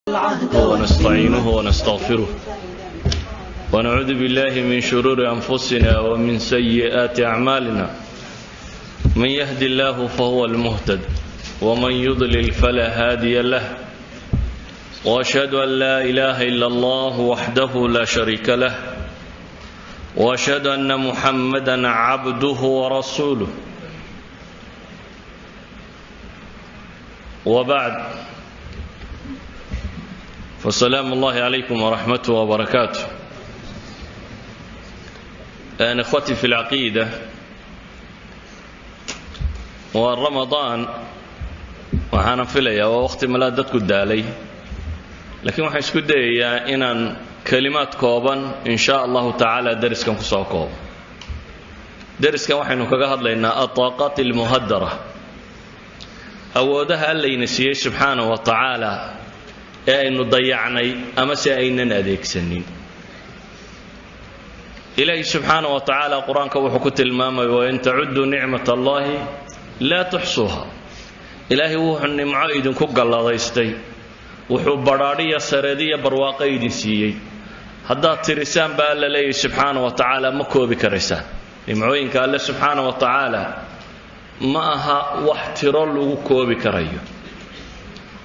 ونستعينه ونستغفره ونعوذ بالله من شرور أنفسنا ومن سيئات أعمالنا من يهد الله فهو المهتد ومن يضلل فلا هادي له وأشهد أن لا إله إلا الله وحده لا شريك له وأشهد أن محمدا عبده ورسوله وبعد فالسلام الله عليكم ورحمته وبركاته. إخوتي في العقيدة، ورمضان waxaan filayaa waa waqti malaadadku daalay, laakiin waxaan isku dayayaa inaan kalimaad kooban insha Allah ta'ala dariskan ku soo koobo. dariskan waxaynu kaga hadlaynaa at-taqat al-muhaddara, awoodaha Alla siiyay subhanahu wa ta'ala ee aynu dayacnay ama si aynan adeegsanin. Ilaahi subhanahu wa ta'ala quraanka wuxuu ku tilmaamay wa in ta'uddu ni'matallahi la tuhsuha. Ilaahi wuxuu nimco idinku galladaystay, wuxuu baraariya saradiya barwaaqo idin siiyay. haddaad tirisaan baa Alla leeyahay subhanahu wa ta'ala ma koobi karaysaan. nimcooyinka Alla subhanahu wa ta'ala ma aha wax tiro lagu koobi karayo,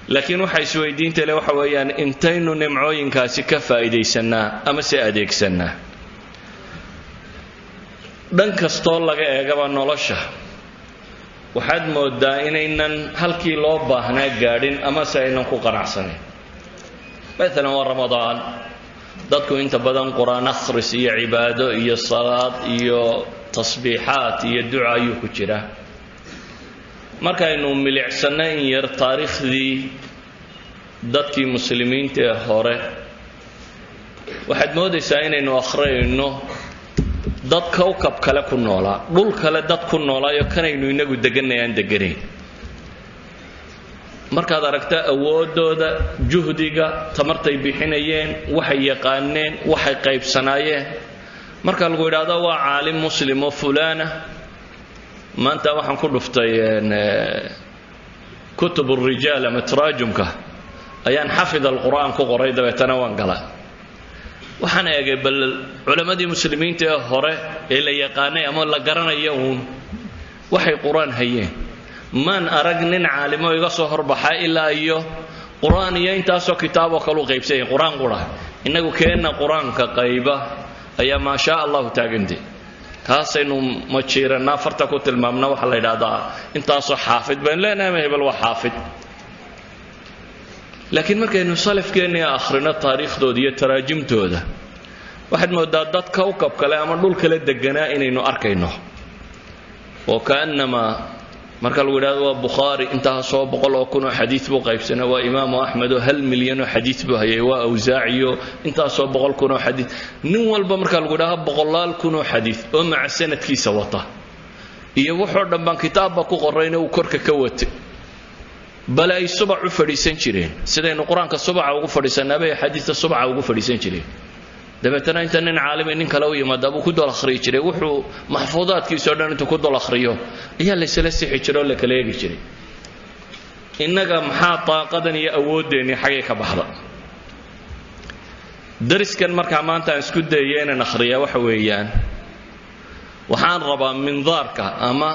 laakiin waxa isweydiinta leh waxa weeyaan intaynu nimcooyinkaasi ka faa'iideysanaa ama si adeegsanaa. dhan kastoo laga eegaba nolosha waxaad moodaa inaynan halkii loo baahnaa gaadhin ama si aynan ku qanacsanayn. مثلا waa Ramadaan, dadku inta badan quraan akhris iyo cibaado iyo salaad iyo tasbiixaat iyo duca ayuu ku jira. markaynu milicsannay in yar taariikhdii dadkii muslimiinta ee hore, waxaad moodaysaa inaynu akhriyayno dad kawkab kale ku noolaa, dhul kale dad ku noolaayo kanaynu inagu deganayaan deganayn. markaad aragtaa awoodooda, juhdiga, tamartay bixinayeen, waxay yaqaaneen, waxay qaybsanaayeen, marka lagu yidhaahdo waa caalim muslim oo fulaana, maanta waxaan ku dhuftay kutub الرجال ama taraajumka ayaan xafid al-Qur'aan ku qoray, dabeetana waan galay. waxaan eegay bal culimadii muslimiinta ee hore ee la yaqaanay ama la garanayo waxay quraan hayeen. maan arag nin caalimo iga soo horbaxa ilaa iyo quraan iyo intaasoo kitaabo kale u qaybsay quraan qura. inagu keenna quraanka qayba ayaa ma sha Allah taagantay, kaasaynu ma jiranaa farta ku tilmaamna waxa la yiraahdaa intaasoo xaafid baan leenahay hebel waa xaafid. laakiin markaynu salafkeena akhrino taariikhdooda iyo taraajimtooda, waxaad moodaa dad kawkab kale ama dhul kale deganaa inaynu arkayno. oo kaanama marka lagu yiraahdo waa Bukhari intaasoo 100,000 xadiis buu qaybsanaa, waa Imaam Ahmed oo 1 milyan oo xadiis buu hayay, waa Awzaaci intaasoo 100,000 xadiis. nin walba marka lagu yiraahdo 100,000 xadiis oo maca sanadkiisa wata iyo wuxuu dhanban kitaabba ku qorayna uu korka ka watay, bal ay subac u fadhiisan jireen sidaynu quraanka subaca ugu fadhiisanaabay xadiista subaca ugu fadhiisan jireen. dabeetana inta nin caalim nin kale u yimaado buu ku dol akhriyo jiray, wuxuu mahfuudaadkiisa oo dhan inta ku dol akhriyo ayaa la isla sixi jiray oo la kala eegi jiray. innaga maxaa taaqadan iyo awoodeeni xagee ka baxda? dariskan markaa maanta aan isku dayay inaan akhriyo waxa weeyaan, waxaan rabaa mindaarka ama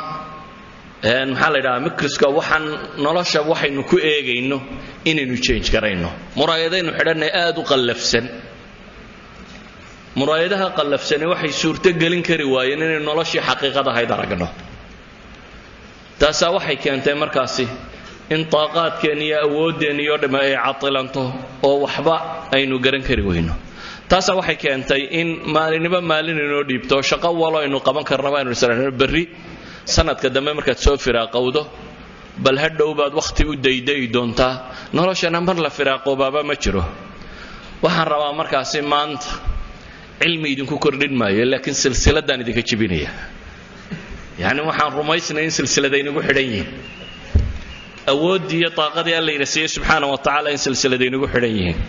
maxaa la yidhahaa mikriska, waxaan nolosha waxaynu ku eegayno inaynu change garayno. muraayadaynu xidhanay aad u qallafsan, muraayadaha qallafsani waxay suurto gelin kari waayeen inay noloshii xaqiiqada ahayd aragno. taasaa waxay keentay markaasi in taaqaadkeen iyo awoodeen iyo dhama ay catilanto oo waxba aynu garan kari weyno. taasaa waxay keentay in maalinba maalin inoo dhiibto shaqo walo aynu qaban karnaba aynu isleeyahay berri sanadka dambe markaad soo firaaqowdo bal hadhow baad waqti u dayday doontaa. noloshana mar la firaaqoobaaba ma jiro. waxaan rabaa markaasi maanta cilmi idinku kordhin maayo, laakiin silsiladaan idinka jibinaya. yani waxaan rumaysnay in silsiladaynagu xidhan yihiin, awoodii iyo taaqadii Alla ina siiyay subhanahu wa ta'ala in silsiladaynagu xidhan yihiin.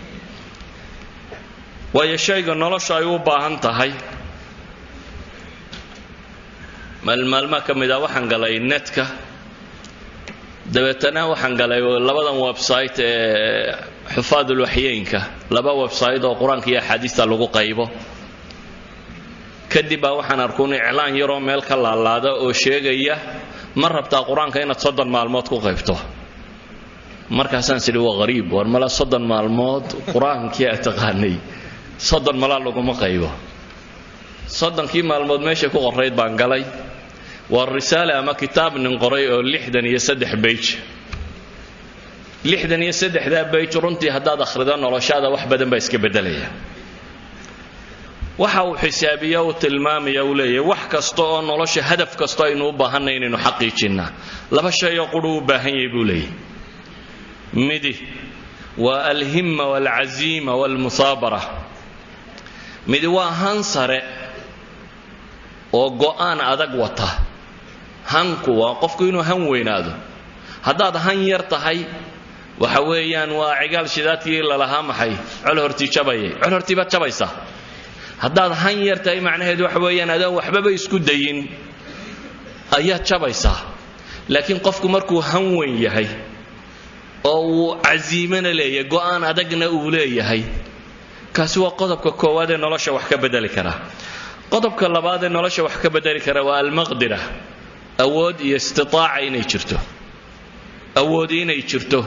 waayo shayga nolosha ay u baahan tahay maalma ka mid ah waxaan galay netka dabeetana waxaan galay labadan website ee xufaad ulwaxyeenka laba website oo qur-aanka iyo axaadiista lagu qaybo kadib baa waxaan arkuun iclaan yaroo meel ka laalaada oo sheegaya ma rabtaa qur-aanka inaad 30 maalmood ku qaybto markaasaan sidhi waa qariib war mala 30 maalmood qur-aankii aad taqaanay 30 mala laguma qaybo 30kii maalmood meesha ku qorayd baan galay waa risaale ama kitaab nin qoray oo 63 page 63 page runtii haddaad akhrido noloshaada wax badan baa iska bedelaya waxa uu xisaabiyo oo tilmaamaya uu leeyahay wax kasta oo nolosha hadaf kasta aynu u baahanay inaynu xaqiijinaa laba shay oo quru u baahan yahay buu leeyahay midi waa alhimma walazima walmusabara midi waa hansare oo go'aan adag wata hanku waa qofku inuu han weynaado haddaad han yar tahay waxa weeyaan waa cigaal shidaadkii la lahaa maxay col hortii jabayay col hortii baad jabaysaa haddaad han yar tahay macnaheedu waxa weeyaan adoo waxbaba isku dayin ayaad jabaysaa laakiin qofku markuu han weyn yahay oo uu casiimana leeyahay go'aan adagna uu leeyahay kaasi waa qodobka koowaad ee nolosha wax ka bedeli kara qodobka labaad ee nolosha wax ka bedeli kara waa almaqdira awood iyo istitaaca inay jirto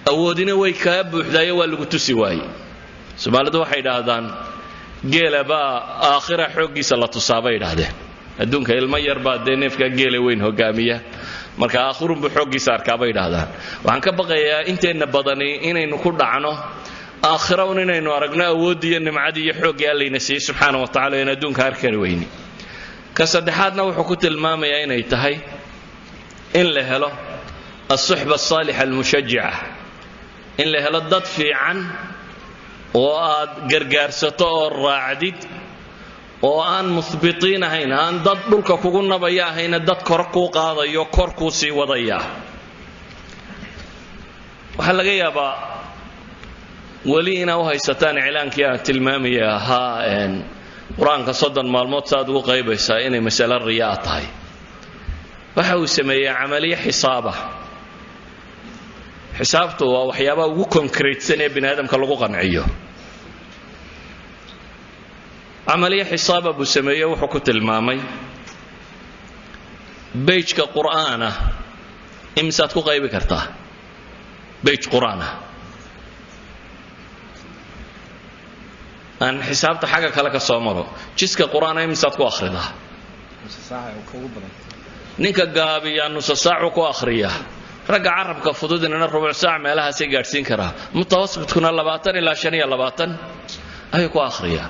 awoodina way kaa buuxdaayo waa lagu tusi waayey Soomaalidu waxay yiraahdaan geela baa aakhira xoogiisa la tusaabay yiraahdeen adduunka ilmo yar baa neefka geela weyn hogaamiya marka aakhirun buu xoogiisa arkaabay yiraahdaan waxaan ka baqayaa inteena badani inaynu ku dhacno aakhira inaynu aragno awood iyo nimcad iyo xoog Ilaahay siiyay subhanahu wa ta'ala in adduunka arkay weyni ka saddexaadna wuxuu ku tilmaamayaa inay tahay in la helo as-suhba as-salihah al-mushajji'ah in la helo dad fiican oo aad gargaarsato oo raacdid oo aan musbitiin ahayn aan dad dhulka kugu nabaya ahayn dad kor ku qaadayo kor ku sii wadaya waxa laga yaabaa wali ina u haysataan iclaankii aan tilmaamaya quraanka 30 maalmood saad ugu qaybaysaa inay mas'ala riyaa tahay waxa uu sameeyay amaliye xisaabtu waa waxyaabo ugu concretesan ee bini'aadamka lagu qanciyo amaliye xisaab abu sameeyay wuxuu ku tilmaamay page-ka quraana imsaad ku qaybi kartaa page quraana aan xisaabta xaga kale ka soo maro jiska quraana imsaad ku akhridaa ninka gaabiya nus saac ku akhriya raga carabka fududina rubuc saac meelaha si gaarsiin kara mutawassidkuna 20 ilaa 25 ay ku akhriya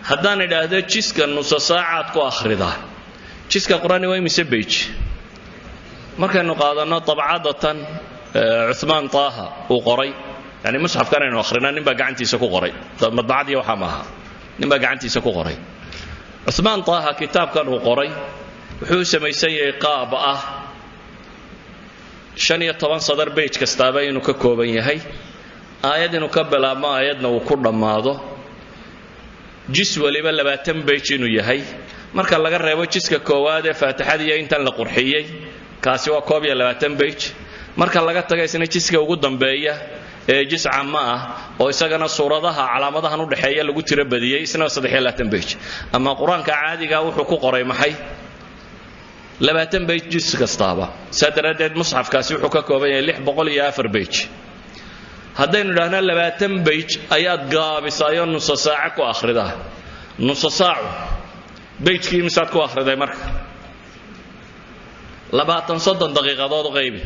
haddaan idhaahdo jiska nus saacaad ku akhrida jiska quraani waa mise page markaynu qaadano tabcadatan Uthman Taha uu qoray يعني مصحف كان إنه آخرنا نبى قعنتي سكو قري مطبعات يوحمها نبى قعنتي سكو قري عثمان طه كتاب كان هو قري وحوس ما يسيء قابة شنية طبعا صدر بيت كستابين وككوبين هي آيات نكبل ما آياتنا وكل ماضو جس ولي بل باتم بيت إنه يهي مركل لقى الرواج جس ككوادة فاتحة دي إنت لقرحية كاسوا كوبيا لباتم بيت مركل لقى تجايسنا جس كوجودن بيا جس عامة أو إسقنا صورتها علامتها نودحية لو قلت ربدية إسنا صدحية لا تنبيج أما القرآن كعادي جاء وحقوق قري محي لا تنبيج جس كستابة سدردد مصحف كاسي وحقوق وبين اللي بقول يا أفر بيج هذين لهنا لا تنبيج آيات قابس آيات نص ساعة وآخر ده نص ساعة بيج كي مسات وآخر ده مرك لا تنصدق دقيقة ضاد غيبي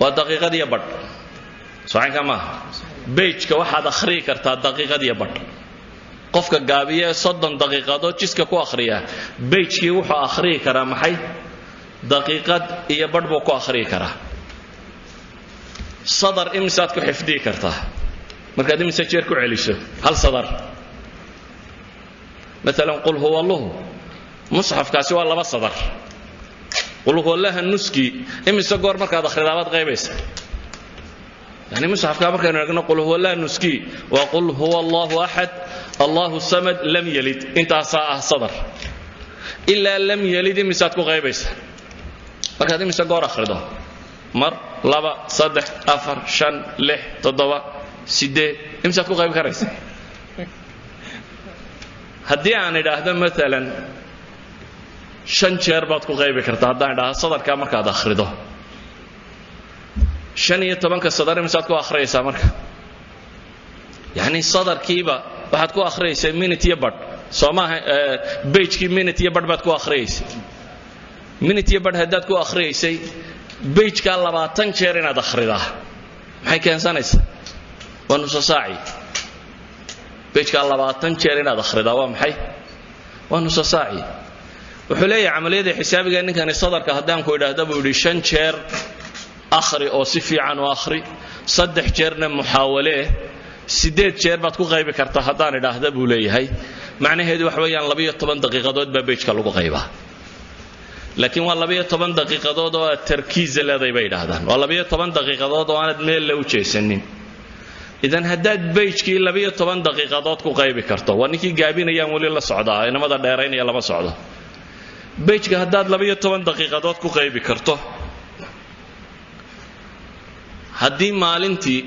ودقيقة دي بط صحيح كما بيج كواحد أخري كرتا دقيقة دي بط قفك جابية صدق دقيقة دو جسك كو أخريها بيج كي وح أخري كرا محي دقيقة يبط بكو أخري كرا صدر إمسات كو حفدي كرتا مركز إمسات شيركو عليشه هل صدر مثلا قل هو الله مصحف كاسي والله بس صدر قل هو الله النسكي إمسا قور مركا دخلابات غيبيس يعني مصحف كامركا نقول هو الله النسكي وقل هو الله أحد الله الصمد لم يلد انت صدر إلا لم يلد إمسا تكو غيبيس مركا إمسا قور أخرده مر لبا صدح أفر شن لح تضوى سيدة إمسا كو قيب كريس هدي عن إذا مثلا شن شير بات كو قيب كرتا هدان إذا صدر كامر كاد أخرده شن يتبان كالصدر إمسا كو أخريسا مركا يعني الصدر كيبا واحد كو أخريسا مينت يبط سوما بيج كي مينت يبط بات كو أخريسا مينت يبط هداد كو أخريسا بيج كاللباتن شير إنا دخرده محي كان سانيس ونص ساعي بيجك الله باتن شير إنا دخرده ومحي ونص ساعي وحلي عملية حسابي إن كان الصدر كهدام كويدا دبوا لشن شير آخري أو صفي عن آخري صدح شيرنا محاولة سديت شير بتكون غيب كرتا هدان إذا دبوا لي هاي معناه هذي وحوي عن لبيه طبعا دقيقة دوت ببيجك لوجو غيبه لكن والله بيه طبعا دقيقة دوت والتركيز اللي ذي بيد هذا والله بيه طبعا دقيقة دوت وأنا دميل لو شيء سنين إذن هداد بيجك إلا بيه طبعا دقيقة دوت كو غيب كرتا وانكي جايبين أيام ولي الله صعدا إنما ده دايرين يلا ما صعدا بيجك هداد لبيه طبعا دقيقة دوت كو غيب كرتا هدي مالنتي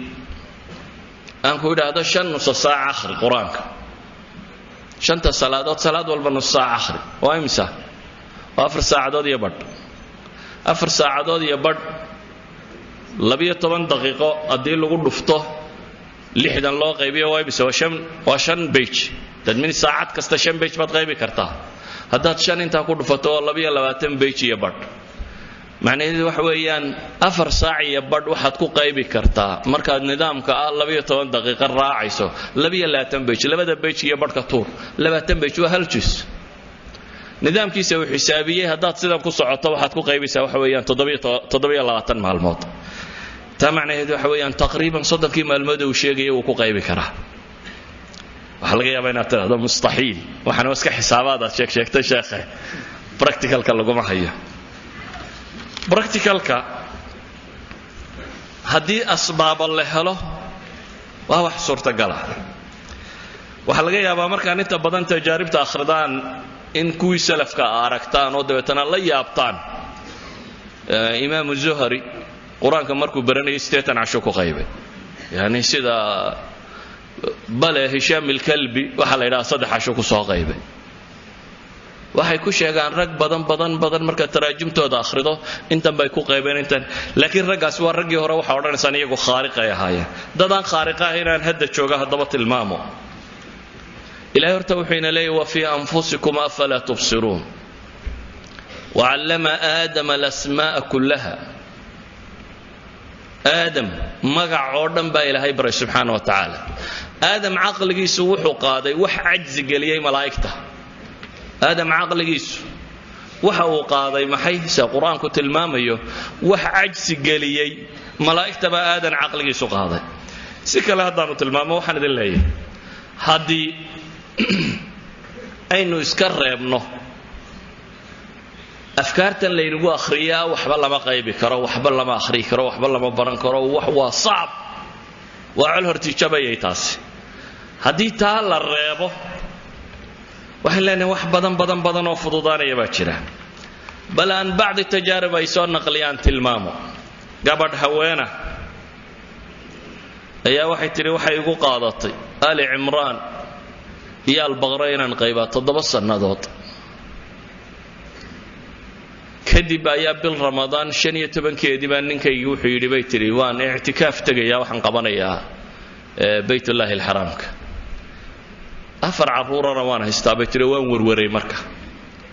أنكو إذا هذا شن نص ساعة آخر قرآنك شنت الصلاة صلاة والبنص ساعة آخر وإمسا وأفر ساعة دود يبرد أفر ساعة دود يبرد لبيه طبعا دقيقة أدي لغو دفته لحدا الله غيبية وايبس وشن بيج تدمين ساعات كستا شن بيج بات غيبي كرتا هدات شن انتا كو دفتو لبيه لباتن بيج يبرد معنى هذا وحويان أفر ساعة يبرد واحد كو غيبي كرتا مركز نظام كا لبيه طبعا دقيقة راعيسو لبيه لاتن بيج لبدا بيج يبرد كطور لباتن بيج وهلجس نظام كيسا وحسابية هدات سيدا كو صعطة واحد كو قيبسا وحويان تضبية لغتان مع الموت تمعنى هذا وحويان تقريبا صدقي ما المدو شيء وكو قيبي كره وحلقة يا بينات هذا مستحيل وحنا مسك حسابات شيك تشيخه براكتيكال كلغو ما هي براكتيكال كا هدي أسباب الله هلو وهو صورة قلع وحلقة يا بامركان انت بدن تجارب تأخردان إن كوي سلف كأركتان ودبتنا لا يابطان إمام الزهري قرآن كمركو برني استيتن عشوكو غيبه يعني سيدا بلا هشام الكلبي وحلا إلى صدح عشوكو صو غيبه waxay ku sheegaan rag badan marka taraajimtooda akhrido intan bay ku qaybeen intan laakiin ragaas waa ragii hore waxa odhanaysan iyagu khaariq ay ahaayeen dadaan khaariq ah inaan hadda jooga hadaba tilmaamo إلهي ارتوحين لي وفي أنفسكم أفلا تبصرون وعلم آدم الأسماء كلها آدم مقع عردن با إلهي بري سبحانه وتعالى آدم عقل جيسو وحو قاضي وح عجز قليي ملايكته آدم عقل جيسو وحو قاضي محي سا قرآن كنت الماميو وح عجز قليي ملايكته با آدم عقل جيسو قاضي سيكا لها دانو تلمامو وحن ذي اللي هادي aynu iska reebno afkaartan la inagu akhriyaa waxba lama qaybi karo waxba lama akhri karo waxba lama baran karo wax waa saab waa cul hortiijabayay taasi hadii taa la reebo waxa leena wax badan oo fududaanaya baa jira bal aan baad tajaarib ay soo naqliyaan tilmaamo gabadh haweena ayaa waxay tiri waxay igu qaadatay ali imraan يا البقرين قيبات تضب السنادات كدب يا بالرمضان شنية تبن كدب أنك يوحي لبيت ريوان اعتكاف تجيا وحن قبنا يا بيت الله الحرام أفر عبورة روان هستابت ريوان وروري مركا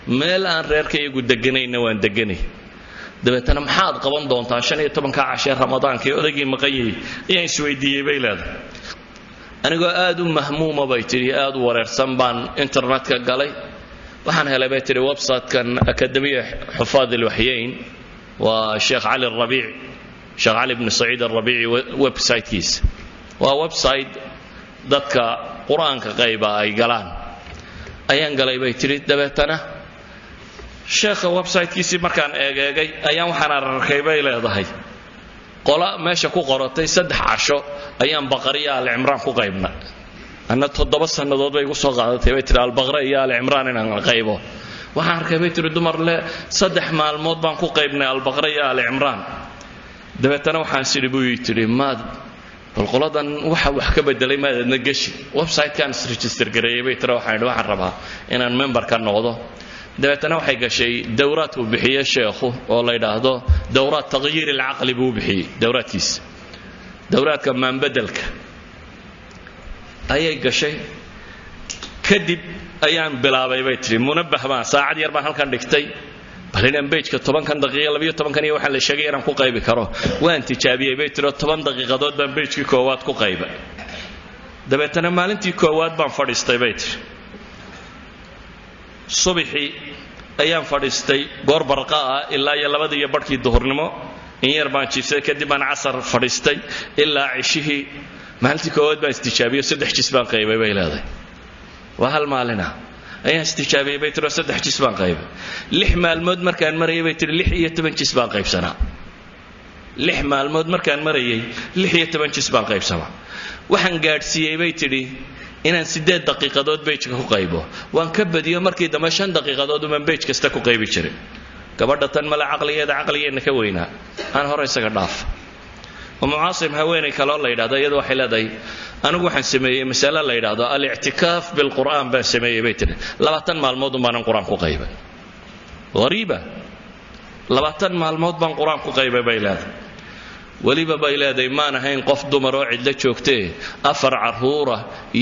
ما الآن ريرك يقول دقني نوان دقني دبت أنا محاض قبنا دون شنية تبن كعشر رمضان كي أدقي مقيي يعني سويدية بيلاد أنا قاعد مهموم بيتري قاعد ورثان بان إنترنت كجالي وحنا هلا بيتري ويب سايت كان أكاديمية حفاظ الوحيين والشيخ علي الربيع شيخ علي بن سعيد الربيعي ويب سايت كيس وويب سايت ذاتك قرآن كغيبة أي قلان أيان قالي بيتري دبتنا شيخ ويب سايت كيس مكان أيام وحنا ركيبة إلى ضهي قلا ماشي كو قرطي 16 أيام بقرية على عمران كو قيبنا أنا تضبط سنة ضد بيقول صغار تبيت على البقرية على عمران أنا قيبه وحرك بيت الدمر لا صدح مع الموت بان كو قيبنا على البقرية على عمران dabeetana waxaan sidii buu yidhi maad bal qoladan waxa wax ka bedelay maadna gashi website-kan register gareeyay bay tira waxaan rabaa inaan member ka noqdo dabeetana waxay gashay dawraad uu bixiyay sheekhu oo la yiraahdo dawraad tagyiir al-aqli buu bixiyay dawraadkiisa dawraadka maan bedelka ayay gashay kadib ayaan bilaabay bay tiri munabbah baan saacad yar baan halkan dhigtay bal inaan page-ka 10 daqiiqo 12 iyo waxa la sheegay inaan ku qaybi karo waan tijaabiyay bay tiri 10 daqiiqadood baan page-kii koowaad ku qaybay dabeetana maalintii koowaad baan fadhiistay bay tiri subaxii ayaan fadhiistay goor barqa ah ilaa iyo 2:00 duhurnimo in yar baan jiifsay kadib aan casar fadhiistay ilaa cishihii maalintii koowaad baan istijaabiyay 3 jis baan qaybay bay leedahay waa hal maalina ayaan istijaabiyay bay tiri 3 jis baan qaybay 6 maalmood markaan marayay bay tiri 6 iyo 10 jis baan qaybsanaa 6 maalmood markaan marayay 6 iyo 10 jis baan qaybsanaa waxaan gaadhsiiyay bay tiri inaan 8 daqiiqadood page-ka ku qaybo waan ka badiyo markii dambe 5 daqiiqadood uma page kasta ku qaybi jiray gabadha tan mala caqligeena ka weynaa aan hore isaga dhaaf ومعاصم هويني كلا الله يدعى يدو حلادي أنا وحن سمي مسألة الله يدعى الاعتكاف بالقرآن بس سمي بيتنا لبعتن مع الموضوع ما القرآن قريبة غريبة لبعتن مع الموضوع ما القرآن قريبة بيلاد وليبا بيلادي ما نهين قفض مراعي لتشوكتي أفر عرهورة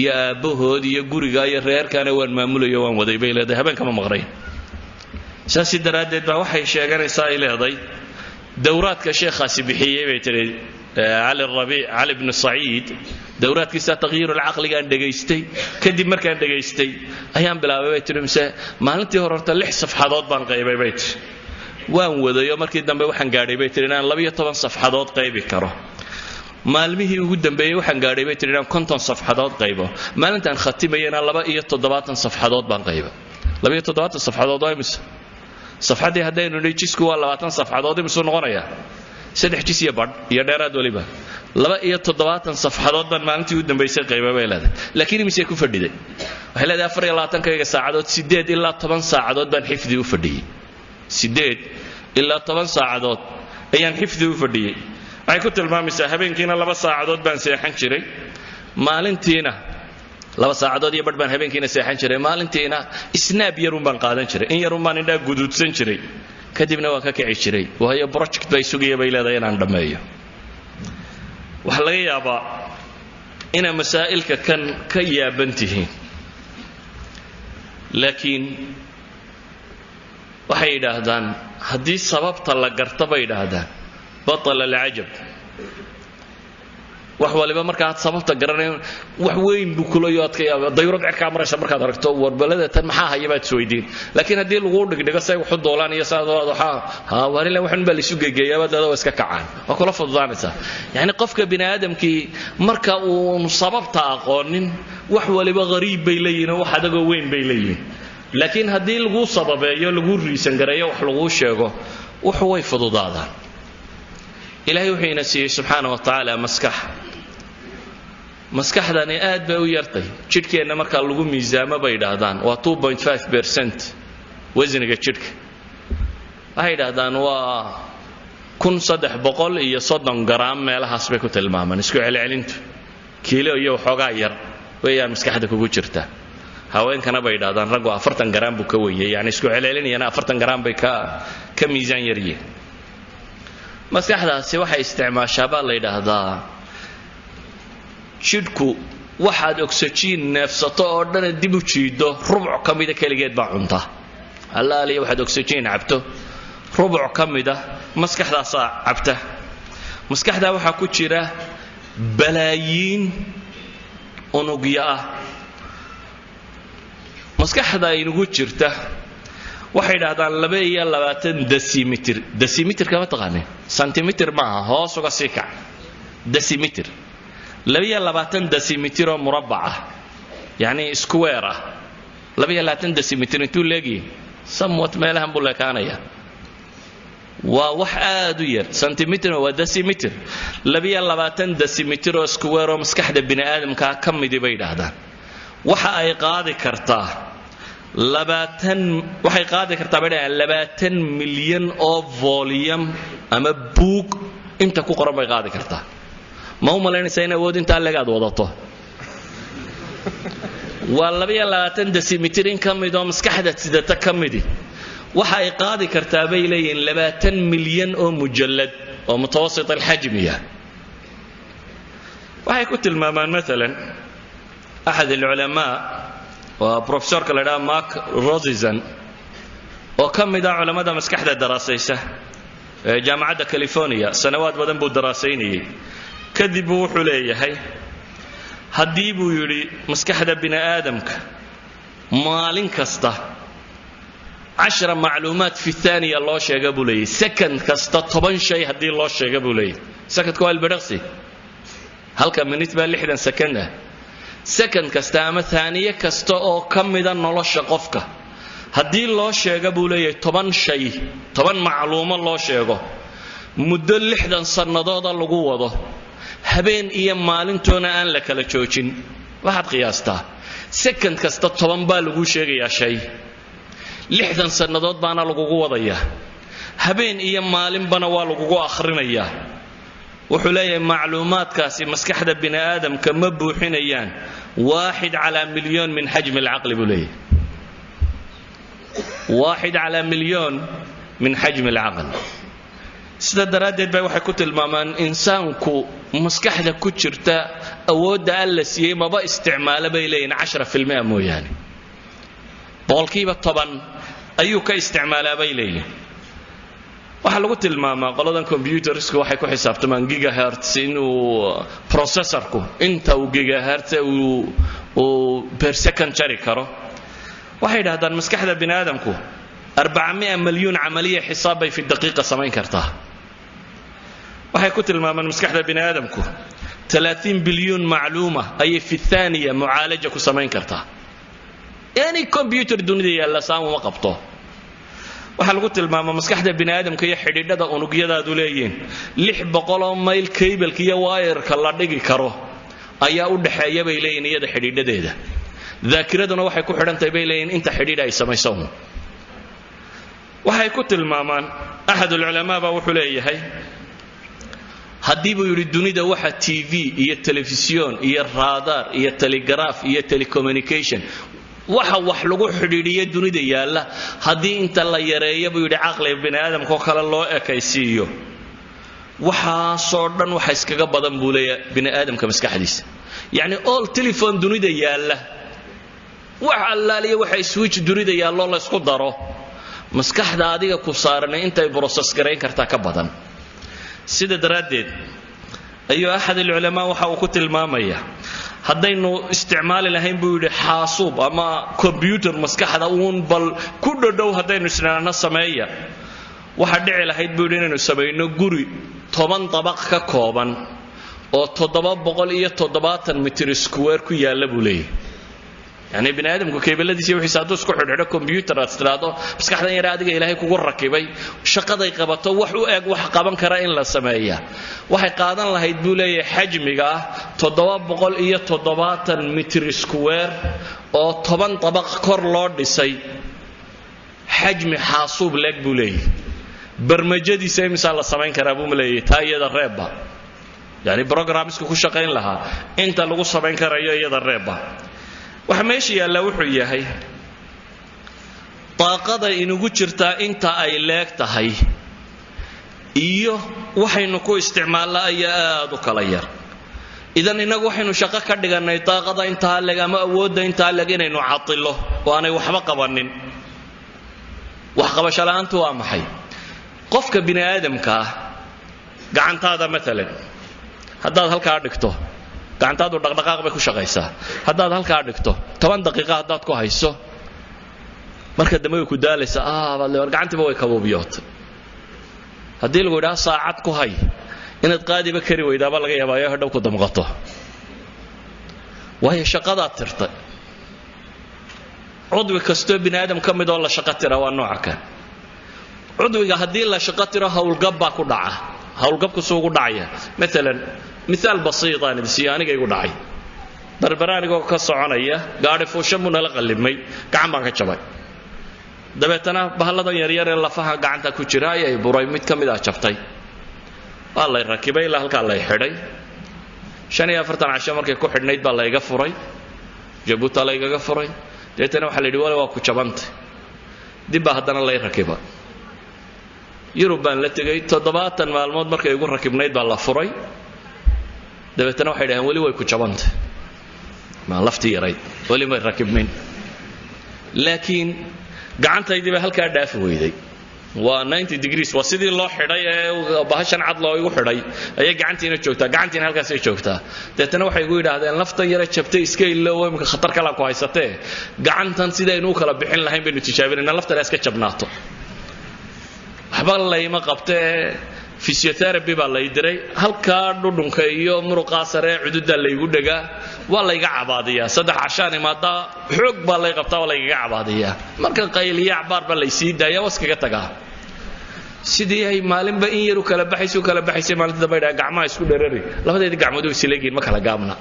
يا بهود يا جورجا يا رير كان وان مامول يوم وذي بيلادي هبن كمان مغرين ساسي درادة بوحي شاعر سائل هذا دورات كشيخ سبحية بيتري علي الربيع علي بن سعيد دورات كيسا تغيير العقل كان دقيستي كدي مر كان دقيستي ايام بلا بيت مسا مالنتي هورت لح صفحات بان قيبي بيت وان ودايو markii dambe waxaan gaadhay bay tiraan 12 صفحات qaybi karo maalmihii ugu dambeeyay waxaan gaadhay bay tiraan 50 صفحات qaybo maalintan khatimayna 27 صفحات baan qayba 27 صفحات ay mis صفحتي هدين ونجيسكو والله 20 صفحات مسو نقونيا 3 جيس يا بad يا dheeraad waliba 27 صفحات baan maalintii u dambeysay qayba bay leedahay laakiin mise ku fadhiday waxay leedahay 24 kayga saacadood 8 ilaa 10 saacadood baan xifdi u fadhiyay 8 ilaa 10 saacadood ayaan xifdi u fadhiyay ay ku tilmaamaysaa habeenkiina 2 saacadood baan seexan jiray maalintiina 2 saacadood iyo badh baan habeenkiina seexan jiray maalintiina snaap yarun baan qaadan jiray in yarun baan indhaa guduudsan jiray kadibna waan ka kici jiray waayo project bay sugaya bay leedahay inaan dhameeyo waxa laga yaabaa ina masaa'ilka kan ka yaaban tihiin laakiin waxay yiraahdaan haddii sababta la garto bay yiraahdaan batala al-ajab wax waliba marka aad sababta garanay wax weyn buu kula yoodka dayrad cirka maraysa markaad aragto warbalada tan maxaa hayabaad soo weydiin laakiin hadii lagu dhigdhigo say wax doolaan iyo saadoo waxa warila waxan bal isu geegeeyaba dad oo iska kacaan waa kula fududaanaysa yaani qofka bini aadamkii marka uu sababta aqoonin wax waliba qariib bay leeyihiin wax adago weyn bay leeyihiin laakiin hadii lagu sababeeyo lagu riisan gareeyo wax lagu sheego wax way fududaadaan ilaahay wuxuu ina siiyay subxaanahu wa ta'ala maskaxdani aad bay u yartay jidhkeena marka lagu miisaamo bay yiraahdaan waa 2.5% wasniga jidhka waxay yiraahdaan waa 1330 gram meelahaas bay ku tilmaamaan isku celcelintu kiilo iyo xogaa yar weeyaan maskaxda kugu jirta haweenkana bay yiraahdaan raggu 40 gram buu ka weeyay yani isku celcelinayana 40 gram bay ka miisaan yariyeen maskaxdaasi waxay isticmaashaa baa la yiraahdaa jidhku waxaad oxygen neefsato oo dhan dib u jiido rubuc kamida kaligeed baa cunta allaaliya waxaad oxygen cabto rubuc kamida maskaxdaas cabta maskaxda waxa ku jira balaayiin unugya ah maskaxda inugu jirta waxay yiraahdaan 22 decimeter kama taqaanay centimeter ma hoos uga sii kac decimeter 22 decimeter oo murabbac ah yani square ah 22 decimeter intuu leegi somewhat meelahan buu leekaanaya waa wax aad u yar centimeter waa decimeter 22 decimeter oo square oo maskaxda bini aadamka ka mid bay yiraahdaan waxa ay qaadi kartaa 20 milyan oo volume ama book inta ku qoran bay qaadi kartaa ma u malaynaysaa in awood intaa legaad wadato waa 22 decimeter in ka mid oo maskaxda sidata ka midi waxa ay qaadi kartaa bay leeyihiin 20 milyan oo mujallad oo mutawasit alxajmiya waxay ku tilmaamaan maalan axad alculamaa waa professor kale dhaa Mark Rosen oo ka mid ah culimada maskaxda daraasaysa ee jaamacadda California sanawaad badan buu daraasaynayay kadib wuxuu leeyahay haddii buu yidhi maskaxda bini aadamka maalin kasta 10 macluumaad fi thaniya loo sheega buu leeyahay second kasta 10 shay haddii loo sheega buu leeyahay secondku waa ilbiriqsi halka minute baa 60 second ah second kasta ama thaniya kasta oo ka mida nolosha qofka haddii loo sheega buu leeyahay 10 shay 10 macluumo loo sheego muddo 60 sannadood lagu wado habeen iyo maalintoona aan la kala joojin waxaad qiyaastaa second kasta 10 baa lagu sheegayaa shay 60 sannadood baana lagu wadayaa habeen iyo maalinbana waa lagu akhrinayaa wuxuu leeyahay macluumaadkaasi maskaxda bini aadamka ma buuxinayaan 1 على مليون من حجم العقل buu leeyahay 1 على مليون من حجم العقل sida daraadeed bay waxay ku tilmaamaan insaanku maskaxda ku jirta awoodda alla siiyay maba isticmaalo bay leeyihiin 10% mooyaane boqolkiiba 10 ayuu ka isticmaalaa bay leeyihiin waxa lagu tilmaamaa qoladan computersku waxay ku xisaabtamaan gigahertz inuu processorku inta uu gigahertz uu per second jari karo waxay yiraahdaan maskaxda bini aadamku 400 milyan amaliye xisaab bay fi daqiiqa samayn kartaa waxay ku tilmaamaan maskaxda bini aadamku 30 bilyan macluuma ay fi thaniya mu'aalaja ku samayn kartaa yani computer dunida yaalla saamu ma qabto waxa lagu tilmaamaa maskaxda bini aadamka iyo xidhiidhada unugyadaadu leeyihiin 600 mayl cable iyo wire-ka la dhigi karo ayaa u dhaxeeya bay leeyihiin iyada xidhiidhadeeda dhaakiraduna waxay ku xidhantahay bay leeyihiin inta xidhiidh ay samayso waxay ku tilmaamaan ahad ulama baa wuxuu leeyahay haddii buu yiri dunida waxa TV iyo television iyo radar iyo telegraph iyo telecommunication waxa wax lagu xidhiidhiyo dunida yaalla haddii inta la yareeyo buu yiri aqliga bini aadamka kale loo ekaysiiyo waxa soo dhan waxa iskaga badan buu leeyahay bini aadamka maskaxdiisa yani all telephone dunida yaalla waxa allaaliyo waxa switch dunida yaallo la isku daro maskaxda adiga ku saaran intay process gareyn kartaa ka badan sida daraadeed ayu ahad ulama waxa uu ku tilmaamaya haddaynu isticmaali lahayn buu yiri xaasuub ama computer maskaxda uun bal ku dhow haddaynu isnaana sameeya waxa dhici lahayd buu yiri inaynu sameeyno guri 10 dabaq ka kooban oo 770 mitir square ku yaala buu leeyahay يعني بني آدم كيبلدي وحي سادو isku xidhxidho computer aad tiraado maskaxdan yar adiga ilaahay kugu rakibay shaqaday qabato wax u eeg wax qaban kara in la sameeyo waxay qaadan lahayd buu leeyahay xajmiga 770 mitir square oo 10 dabaq kor loo dhisay xajmi xaasuub leeg buu leeyahay barnaamijyadiisa misaal la sameyn kara buu leeyahay taayada reeba yani programsku ku shaqeyn lahaa inta lagu sameyn karayo iyada reeba waxa meesha yaalla wuxuu yahay taaqada inugu jirta inta ay leegtahay iyo waxaynu ku isticmaalnaa aad u kala yar idan inagu waxaynu shaqo ka dhiganay taaqada inta leeg ama awoodda inta leeg inaynu caatilo oo aanay waxba qabanin wax qabasho la'aantu waa maxay qofka bini aadamka gacantaada mesela haddaad halka dhigto gacantaadu dhaqdhaqaaq bay ku shaqeysaa haddaad halka dhigto 10 daqiiqo haddaad ku hayso marka dambe ku daalaysa walaal gacantiba way kabuubiyoot haddii lagu yiraahdo saacad ku hay inaad qaadiba kari weydaaba laga yaabaa hadhow ku damqato way shaqada tirtay cudwi kasto bini aadam kamid oo la shaqo tira waa nooca kan cudwiga haddii la shaqo tiro hawlgab baa ku dhaca hawlgabku soo ugu dhacaya mesela مثال بسيط أنا بسياني كي يقول عاي بربراني كو كسرانية قاعد فوشة من القلبي كعم بقى شباب دبتنا بهلا ده يريار الله فها قاعد تكوشرايا براي ميت كم إذا شفتي الله يركبي لا هلك الله يحري شاني أفرتان عشان مركي كوحد نيد بالله يقفري جابوت الله يقفري ديتنا وحلي دوله واكو شبنت دي بهدنا الله يركبها يروبان لتجي تضباط مع الموت مركي يقول ركب نيد بالله فري ديتنا وحيد ولي واكو شبنت ما لفتي يريد ولي ما يركب من لكن قعنت يدي بهلك دافع ويدي و 90 degrees وسيدي الله حداي بهشان عد الله يقول حداي أي قعنتينا شوكتا قعنتينا هلك سي شوكتا تتنا waxay ugu yiraahdeen lafta yara jabtay iska ilaa imka khatar kala ku haysatee gacantan sida inuu kala bixin lahayn baynu tijaabinayna lafta iska jabnaato waxba la ima qabtee physiotherapy baa la diray halka dhudhunka iyo muruqa sare cududa la igu dhaga waa la iga cabaadiyaa saddex cashaan imaada xoog baa la qabtaa waa la iga cabaadiyaa marka qayliya cabaar baa la sii daaya waskaga tagaa sidii ay maalinba in yar u kala baxayso maalinta bayda gacmaha isku dheerari labadeedii gacmood oo isleegeen ma kala gaabna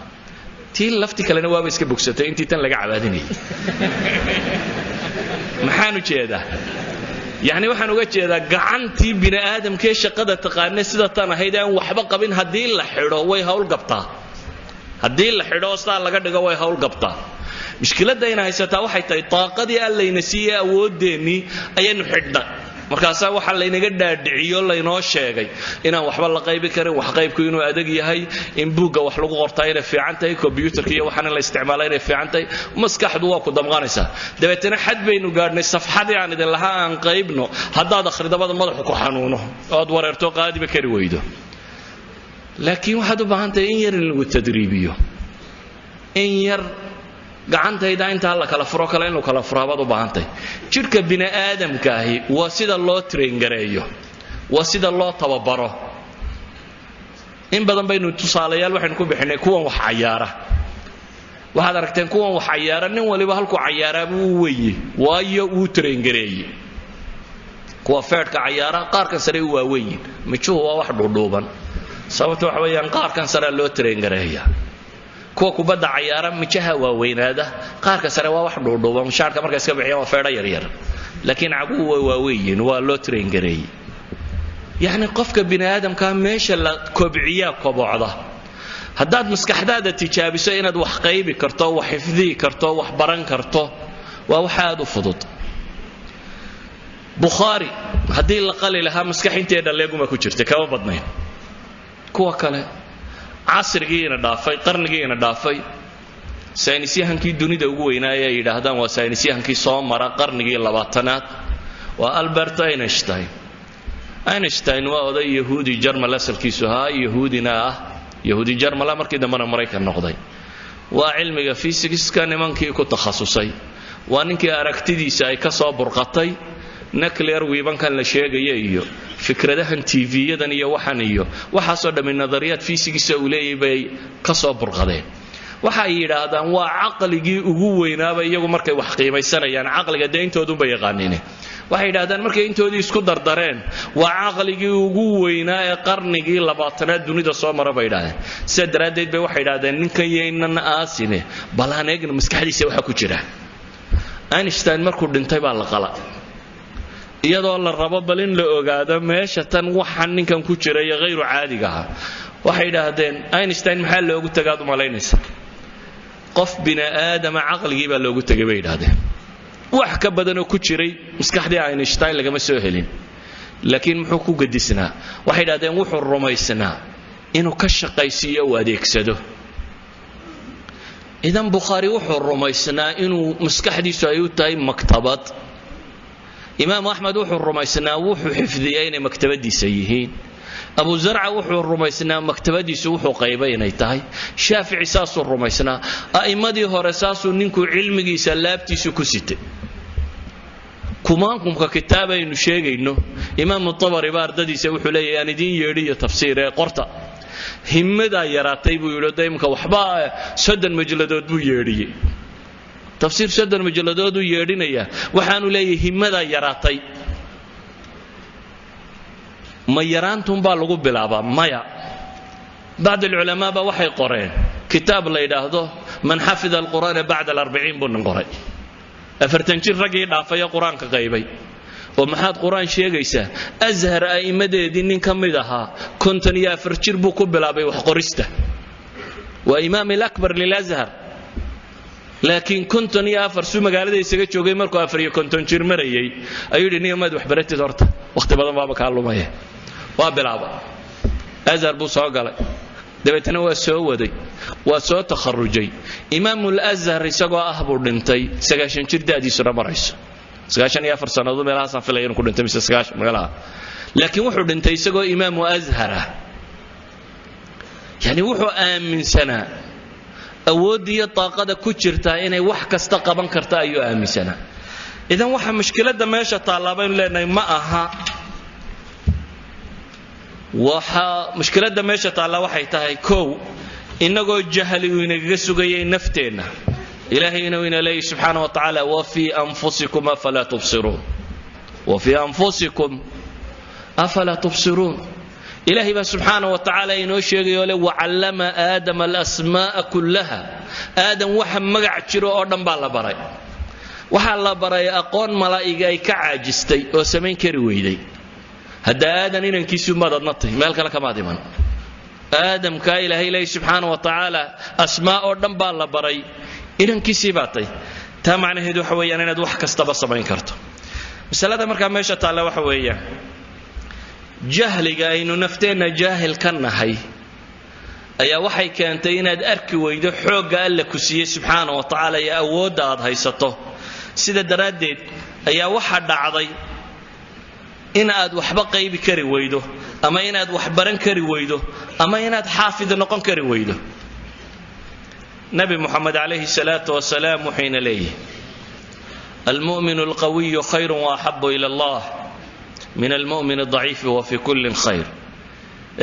tii lafti kalena waaba iska bogsatay intii tan laga cabaadinay maxaan u jeedaa يعني waxaan uga jeedaa gacantii bini aadamkee shaqada taqaanay sida tan ahayd aan waxba qabin hadii la xidho way hawl gabtaa hadii la xidho saa laga dhigo way hawl gabtaa mushkiladda ina haysataa waxay tahay taaqadii allayna siiyay awoodeeni ayaynu xidhnaa markaas waxa la inaga dhaadhiciyo la inoo sheegay inaan waxba la qaybi karin wax qaybku inuu adag yahay in buuga wax lagu qortaa inay fiican tahay computerka iyo waxaan la isticmaalay inay fiican tahay maskaxdu waa ku damqanaysa dabeetana xad baynu gaadhnay safxadii aan idin lahaa aan qaybno haddaad akhridabada madaxu ku xanuuno oo aad wareerto qaadiba kari weydo laakiin waxaad u baahan tahay in yar lagu tadriibiyo in yar gacantayda inta la kala furo kale in la kala furaabad u baahantay jirka bini aadamka ahi waa sida loo train gareeyo waa sida loo tababaro in badan baynu tusaalayaal waxaan ku bixinay kuwan wax cayaara waxaad aragteen kuwan wax cayaara nin waliba halku cayaara buu weeyay waayo uu train gareeyay kuwa feerka cayaara qaarka sare waa weeyay mijuhu waa wax dhuudhuuban sababtoo waxa weeyaan qaarkan sare loo train gareeyaa kuwa kubadda cayaara mijaha waa weynaada qaarka sare waa wax dhuudhuuban mushaarka markay iska bixiyaan waa feedha yar yar laakiin cagu waa weeyeen waa loo train gareeyay yani qofka bini aadamka meesha la kobciya kobocda haddaad maskaxdaada tijaabiso inaad wax qaybi karto wax xifdi karto wax baran karto waa wax aad u fudud Bukhari hadii la qali lahaa maskaxinteeda leeguma ku jirtay kaba badnayn kuwa kale casrigiina dhaafay qarnigiina dhaafay saynisyahankii dunida ugu weynaaye ay yiraahdaan waa saynisyahankii soo mara qarnigii 20aad waa Albert Einstein waa oday yahuudi jarmal asalkiisu ahaa yahuudina ah yahuudi jarmal markii dambana Mareykan noqday waa cilmiga physics-ka nimankii ku takhasusay waa ninkii aragtidiisa ay ka soo burqatay nuclear weaponkan la sheegay iyo fikradahan TV-yadan iyo waxan iyo waxa soo dhamay nadariyaad physics oo leeyahay ka soo burqadeen waxa ay yiraahdaan waa aqligii ugu weynaaba iyagu markay wax qiimaysanayaan aqliga deentoodu bay yaqaaniin waxay yiraahdaan markay intoodii isku dardareen waa aqligii ugu weynaa ee qarnigii 20aad dunida soo maray bay yiraahdeen sadaradeed bay waxay yiraahdeen ninkan yeeynana aasine balaan eegna maskaxdiisa waxa ku jira Einstein markuu dhintay baa la qala iyadoo la rabo bal in la ogaado meesha tan waxan ninkan ku jiray غير caadiga ah waxay yiraahdeen Einstein maxaa loogu tagaad umaleynaysa qof bini aadam aqligii baa loogu tagay bay yiraahdeen wax ka badan oo ku jiray maskaxdii Einstein laga ma soo helin laakiin muxuu ku gadisnaa waxay yiraahdeen wuxuu rumaysnaa inuu ka shaqaysiyo oo adeegsado idan Bukhari wuxuu rumaysnaa inuu maskaxdiisu ay u tahay maktabad إمام أحمد وحو الرميسنا وحو حفظيين مكتبة سيهين أبو زرع وحو الرميسنا مكتبة سوحو قيبين ايتاي شافعي ساسو الرميسنا أئمدي هو رساسو ننكو علمي سلابتي سكسيت كمانكم ككتابة نشيغي إنه إمام الطبري بارددي سوحو لي يعني دين يريد تفسير قرطة همدا يراتيبو يقولوا دايمك وحبا سدا مجلدود بو يريد تفسير سد المجلدود يرينيا waxaanu leeyahay himada yaraatay ma yaraantum baa lagu bilaabaa maya بعض العلماء ba waxay qoreen kitaab la yiraahdo man hafidha al-Qur'an ba'da al-40 bun qoray afartan jir ragii dhaafay quraanka qaybay ومحاد قرآن شيغيسا أزهر أئمة دين كمدها كنت يا فرجير بوكو بلابي وحقرسته وإمام الأكبر للأزهر لكن كنت يا فرسو مقالة يسجد شوقي مركو أفريو كنت نشير مريي أيودي نيوماد وحبرتي دورته وقت بدن بابا كارلو مايه وابلابا أزهر بو صاقله دبيتنا واسو ودي واسو تخرجي إمام الأزهر يسقوا أهبور دنتي سقاشن شير دادي سر مريس سقاشن يا فرسانة دو ملاها صنف لين كل دنتي مس سقاش مقالها لكن وحو دنتي يسقوا إمام أزهر يعني وحو آمن سنة أودي طاقة كتشرتا إني وح كستقبان كرتا أيو آمن سنة إذا وح مشكلة دماشة طالبين لأنه معها waxa mushkiladda meesha taala waxay tahay koow inagoo jahli inaga sugayay nafteena ilaahayna ina leeyahay subhanahu wa ta'ala wa fi anfusikum afala tubsirun wa fi anfusikum afala tubsirun ilaahay ba subhanahu wa ta'ala inoo sheegayo le wa 'allama aadama al-asmaa'a kullaha aadam waxa magac jiro oo dhan baa la baray waxa la baray aqoon malaa'iga ay ka caajistay oo sameyn kari weyday هذا آدم إن كيسو ما ضنته ما لك ما دمن آدم كايل هي سبحانه وتعالى أسماء أردن بالله بري إن كيسي باتي تمعنى هدو حويا أنا ندوح كستبص ما ينكرته بس هذا مركب ماشى تعالى وحويا جهل جاي إنه نفتنا جاهل كنا هي أي وحي كانت يناد أركي ويدو حوق قال لك سي سبحانه وتعالى يا أود هاي سطه سيد الدراديد أي واحد عضي إن أد وحبا قيب كري ويدو أما إن أد وحبرن كري ويدو أما إن أد حافظ نقن كري ويدو نبي محمد عليه الصلاة والسلام حين ليه المؤمن القوي خير وأحب إلى الله من المؤمن الضعيف وفي كل خير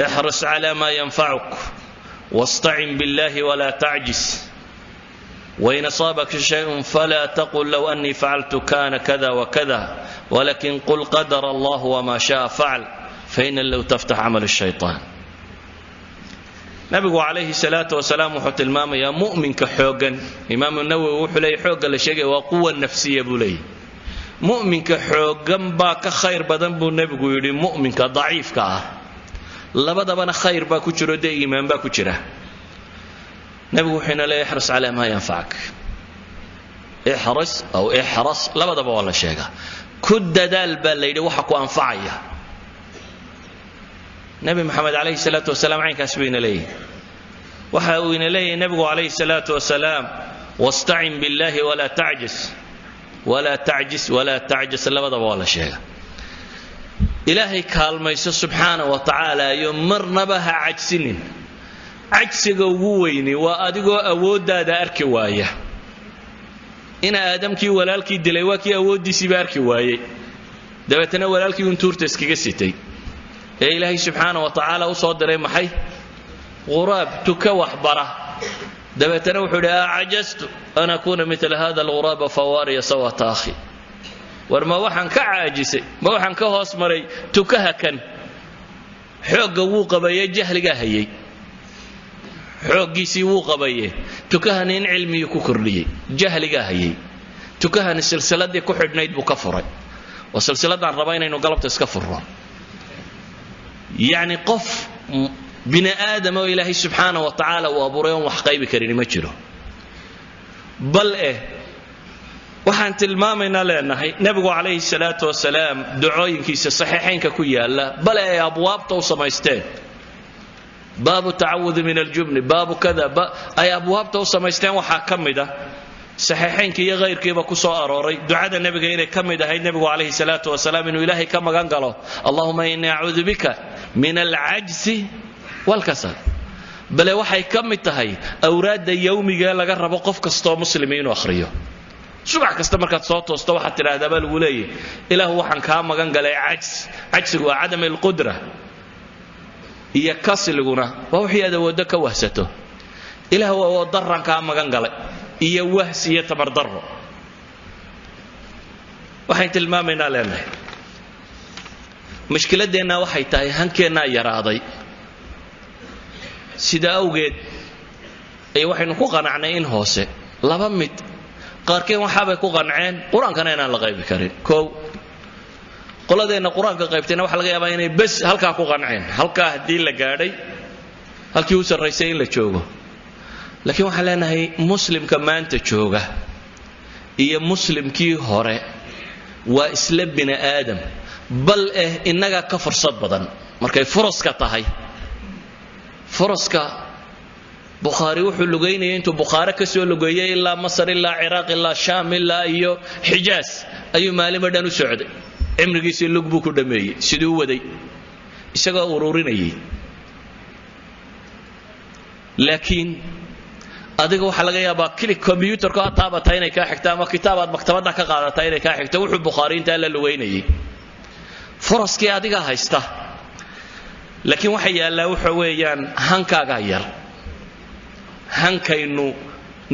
احرص على ما ينفعك واستعن بالله ولا تعجز وإن أصابك شيء فلا تقل لو أني فعلت كان كذا وكذا ولكن قل قدر الله وما شاء فعل فإن لو تفتح عمل الشيطان نبي عليه الصلاة والسلام وحط المام يا مؤمن كحوجا إمام النووي وحلي حوجا لشيء وقوة نفسية بولي مؤمن كحوجا باك خير بدن بو النبي يقول مؤمن كضعيف كا لبدا بنا خير باكو جرو دي إمام باكو جره نبي حين لا يحرص على ما ينفعك احرص أو احرص لبدا بولا شيء كد دال بالليل وحكوا أنفعيه نبي محمد عليه الصلاة والسلام عين كاسبين ليه وحاوين ليه نبي عليه الصلاة والسلام واستعن بالله ولا تعجز ولا تعجز ولا تعجز لا بد ولا شيء إلهي كالميس سبحانه وتعالى يمرنا بها عجسين عجسك وويني وأدقو أودا دا أركي وايه إن آدمكي ولالكي دليواكي أودي سيباركي وايه دبتنا ولالكي ونتورتس كيسيتي إلهي سبحانه وتعالى وصدر محي غراب تكوح بره دبتنا وحده عجزت أن أكون مثل هذا الغراب فواري سوى تاخي ورما وحن كعاجسي ما وحن كهوس مري تكهكن حوق وقبيه جهل قاهي حوقيسي وقبيه تكهن علمي ككردي جهل قاهي تكهن السلسلة دي كحدنيد بكفري والسلسلة عن ربينا إنه قلبت اسكفر يعني قف بني آدم وإلهي سبحانه وتعالى وأبوريهم وحقيب كريم مجره بل وحان تلمامنا لأنه نبي عليه الصلاة والسلام دعوين كيس الصحيحين ككويا الله بل أبواب توصى مايستين باب التعوذ من الجبن باب كذا أي أبواب توصى مايستين وحاكم ده صحيحين كي غير كيف كسو أروري دعاء النبي غير كم ده هاي النبي عليه الصلاة والسلام إنه إلهي كما قال اللهم إني أعوذ بك من العجز والكسل بل وحي كم تهي أوراد يومي قال لقرب وقف كستو مسلمين وأخريه سبع كستمر كتصوت واستوى حتى الأدب الولي إله هو حن كام قال عجز وعدم القدرة هي كسل قنا وهي هذا ودك وهسته إله هو ضر كام قال هي وهس يتمر ضر وحين تلمامنا لنا مشكلة دينا وحي تاي هنكينا يراضي سيدا أوجد أي وحي نكو قنعنين هوسه لبا مد قاركين وحابة كو قنعين قرآن كان ينال لغايب كريم كو qoladeena quraanka qaybtayna waxa laga yaabaa inay bas halka ku qanceen halka hadii la gaadhay halkii uu sareysay in la joogo laakiin waxa leenahay muslimka maanta jooga iyo muslimkii hore waa isla bini aadam bal inaga ka fursad badan markay furaska tahay furaska Bukhari wuxuu lugeynayay intuu Bukhari ka soo lugeeyay ilaa Masar ilaa Iraq ilaa Sham ilaa iyo Hijaz ayuu maalimo dhan u socday cimrigiisa lug buu ku dhameeyay sidoo waday isagoo ururinayay laakiin adiga waxa laga yaabaa klik computer ka taabata inay ka xigta ama kitaabaad maktabada ka qaadata inay ka xigta wuxuu Bukhari inta la lugeynayay furaskii adiga haysta laakiin waxa yaala waxa weeyaan hankaaga yar hankaynu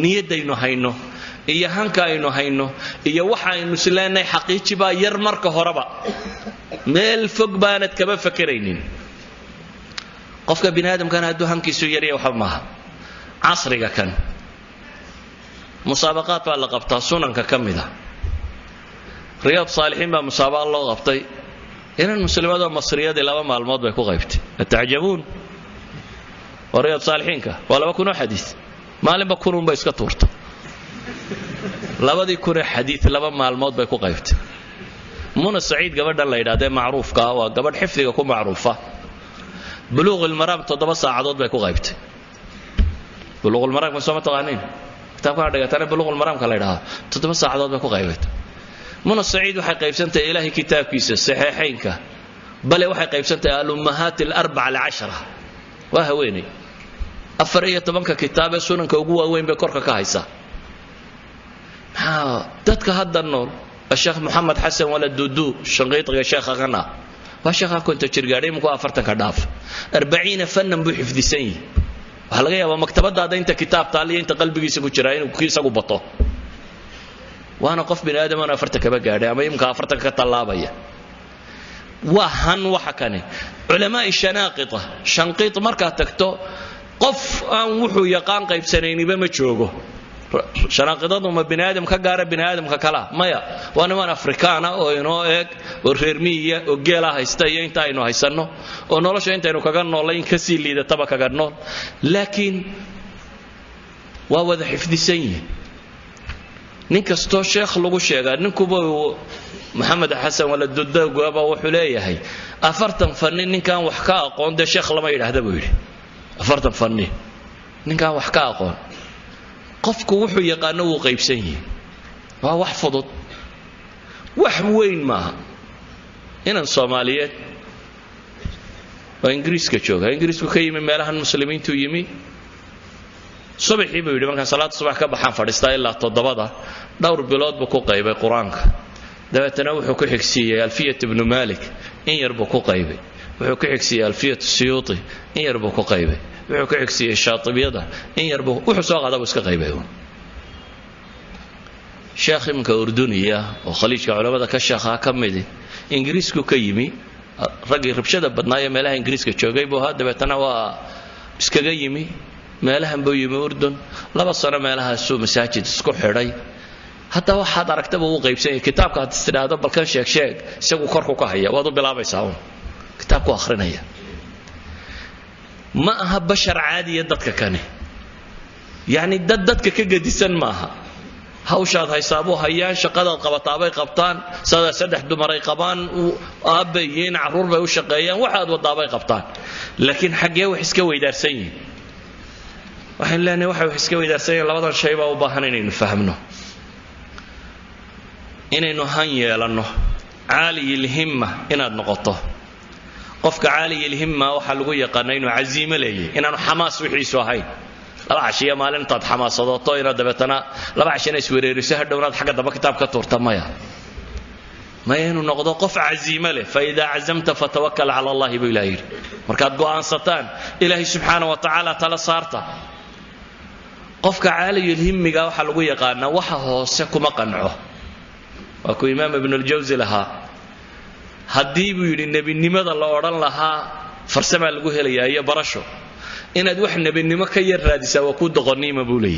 niyadaynu hayno iyo hankaynu hayno iyo waxaynu isleenay xaqiiqi baa yar marka horeba meel fog baanad kaba fakaraynin qofka bini'aadamkana hadduu hankiisu yar yahay waxa maaha casriga kan musaabaqaad baa la qabtaa sunanka kamida riyad saalihiin baa musaabaqo loo qabtay inaan muslimaado masriyada laba maalmood bay ku qaybtay ataajabuun ورياض صالحينك ولا بكونوا حديث ما لم بكونوا بيسك تورت لا بدي يكون حديث لبا مع الموت بيكون قيفت من السعيد قبل الله يدا معروف كا وقبل حفظه يكون معروفه بلوغ المرام تضبط ساعات بيكون قيفت بلوغ المرام مسومه تغانين كتاب هذا ترى بلوغ المرام كلا يدا تضبط ساعات بيكون قيفت من السعيد وحي قيفسنت الهي كتاب كيس الصحيحينك بل وحي قيفسنت الامهات الاربع العشره وهويني أفرية طبعاً كتابة سنن كوجوا وين بكرك كايسة دتك هذا النور الشيخ محمد حسن ولا الدودو شنقيط يا شيخ غنا والشيخ كنت تشرقاري مكو أفرتك داف 40 فن بحفظ سنين وهلا يا مكتبة هذا أنت كتاب تالي أنت قلبك يسقو شراين وكيسقو بطه وأنا قف بني آدم أنا أفرتك بقاري أما يمكن أفرتك كطلابية وهن وحكني علماء الشناقطة شنقيط مركه تكتو قف أن وحو يقان قيب سنين بما تشوقه شناقطة ما بني آدم كقارب بني آدم ككلا مايا وانا أفريكانا أو ينوئك وريرمية وقيلا هايستايا انتا ينو هايسانو ونولوش انتا ينو كغانو لين كسي اللي ده تبا كغانو لكن وهذا حفظ سنين نينكستو شيخ لغو شيغا نينكو محمد حسن ولا الدودو غابا وحليهي أفرتم فني نين كان وحكا أقون ده شيخ لما يرهده بيري أفرتم فني نين كان وحكا أقون قفكو وحو يقانو قيب سنين وحفظت وحوين ما هنا الصوماليات وإنجليز كشوغا إنجليز كي من مالها المسلمين تو يمي صبحي بيري ما كان صلاة الصبح كبحان فرستا إلا تضبطه دور بلاد بكو قيب قرآنك دابتنا وحو كحكسية ألفية ابن مالك إن يربكو قيبي وحو كحكسية ألفية السيوطي إن يربكو قيبي وحو كحكسية الشاطبيضة إن يربكو وحو سواق هذا بسك قيبي شيخ من كأردنية وخليج كعلماء كالشيخ كمدي إنجليزكو كيمي رجل ربشة بدنايا مالها إنجليزكو شوقيبو هذا دابتنا بسك قيمي مالها بيمي أردن لا بصنا مالها سو مساجد سكو حري حتى واحد أركتبه هو قيب سنة كتابك هتستناده بل كان شيك سووا كركو كهيا وهذا بلا بيساون كتابك آخرين هي ما أها بشر عادي يدتك كانه يعني ددتك كجديسا ماها هاوشاد هيسابو هيان شقاد القبطابي قبطان سدح دمري قبان وابيين عرور بي وشقيان واحد وضابي قبطان لكن حقيه وحسكوي دارسين waxaan leenahay waxa wax iska weydaarsanay labadan shay baa u baahan inaynu fahmno inaynu han yeelano caali ilhimma inaad noqoto qofka caali ilhimma waxa lagu yaqaanay inuu aziimo leeyahay inaanu xamaas wixiisu ahayn laba cashiya maalintaad xamaasadooto inaad dabeetana laba cashina iswereeriso hadhownaad xagga daba kitaab ka tuurta maya ما ينو نقضو قف عزيمة له فإذا عزمت فتوكل على الله بإلهي مركات قوان ستان إلهي سبحانه وتعالى تلا صارته قفك عالي الهم قاو حلقوية قانا وحا سكو مقنعه وكو إمام ابن الجوزي لها هديبو يلي النبي النمد الله وران لها فرسمع لقوه ليا هي برشو إن أدوح النبي النمد كير رادسة وكود غنيمة بولي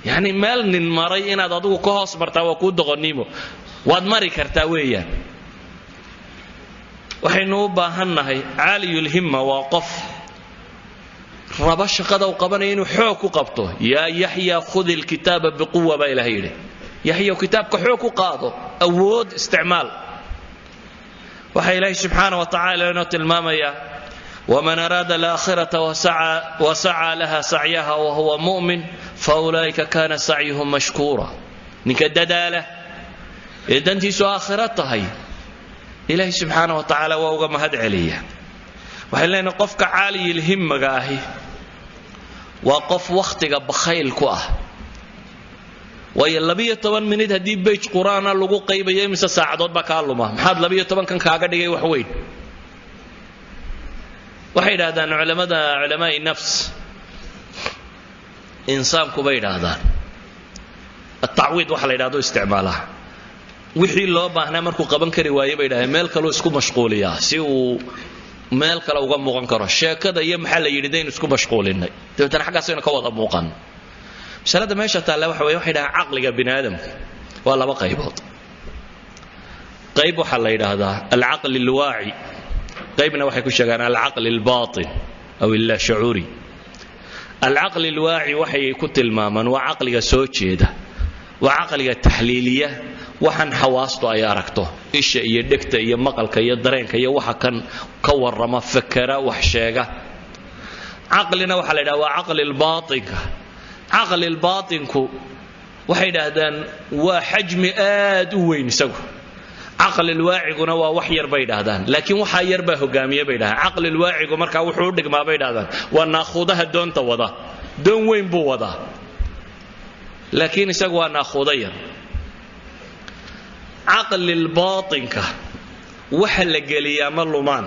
يعني مال نماري إن أدوه كهاس برتا وكود غنيمة waad mari kartaa weeyaan waxaynu u baahannahay caaliyul himma waa qof raba shaqada uu qabanaya inuu xoog ku qabto yaa yaxya khudi alkitaaba biquwa baa ilaahay yidhi yaxya kitaabka xoog ku qaado awood isticmaal waxa ilaahay subxaanahu wa tacaala inoo tilmaamaya waman araada alaakhirata wasacaa laha sacyaha wahuwa mu'min faulaa'ika kana sacyuhum mashkuura ninka dadaala ee dantiisu aakhira tahay ilaahay subxaanahu wa tacaala waa uga mahad celiya waxay leenahay qofka caaliyil himmaga ahi waa qof wakhtiga bakhayl ku ah waayo 12 minid haddii bayj qur'aana lagu qaybayo imise saacadood baa kaa luma maxaad 12 kan kaaga dhigay wax weyn waxay yidhaahdaan culamaa'i nafs insaanku bay yidhaahdaan atacwiid waxa la yidhahdo isticmaalaha wixii loo baahnaa markuu qaban kari waayey bay yidhahdeen meel kaloo isku mashquuliyaa si uu meel kale uga muuqan karo sheekada iyo maxaa la yidhi daynu isku mashquulinay dabeetana xaggaasaynu ka wada muuqan masalada meesha taalla waxa weeye waxay yidhahdaan caqliga bini aadamku waa laba qaybood qayb waxaa la yidhaahdaa alcaqli alwaaci qaybna waxay ku sheegaan alcaqli albaatin aw illashucuuri alcaqli alwaaci waxay ku tilmaamaan waa caqliga soo jeeda waa caqliga taxliiliya waxaan xawaastu ay aragto isha iyo dhegta iyo maqalka iyo dareenka iyo waxa kan ka warrama fakara wax sheega caqlina waxa la yidhahdaa waa caqli albaatinka caqli albaatinku waxay yidhaahdaan waa xajmi aad u weyn isagu caqli alwaaciguna waa wax yar bay yidhaahdaan laakiin waxaa yar baa hogaamiye bay yidhahdaan caqli alwaacigu markaa wuxuu u dhigmaa bay yidhahdaan waa naakhuudaha doonta wada doon weyn buu wadaa laakiin isagu waa naakhuudo yar caqli albaatinka waxa la geliyaa ma lumaan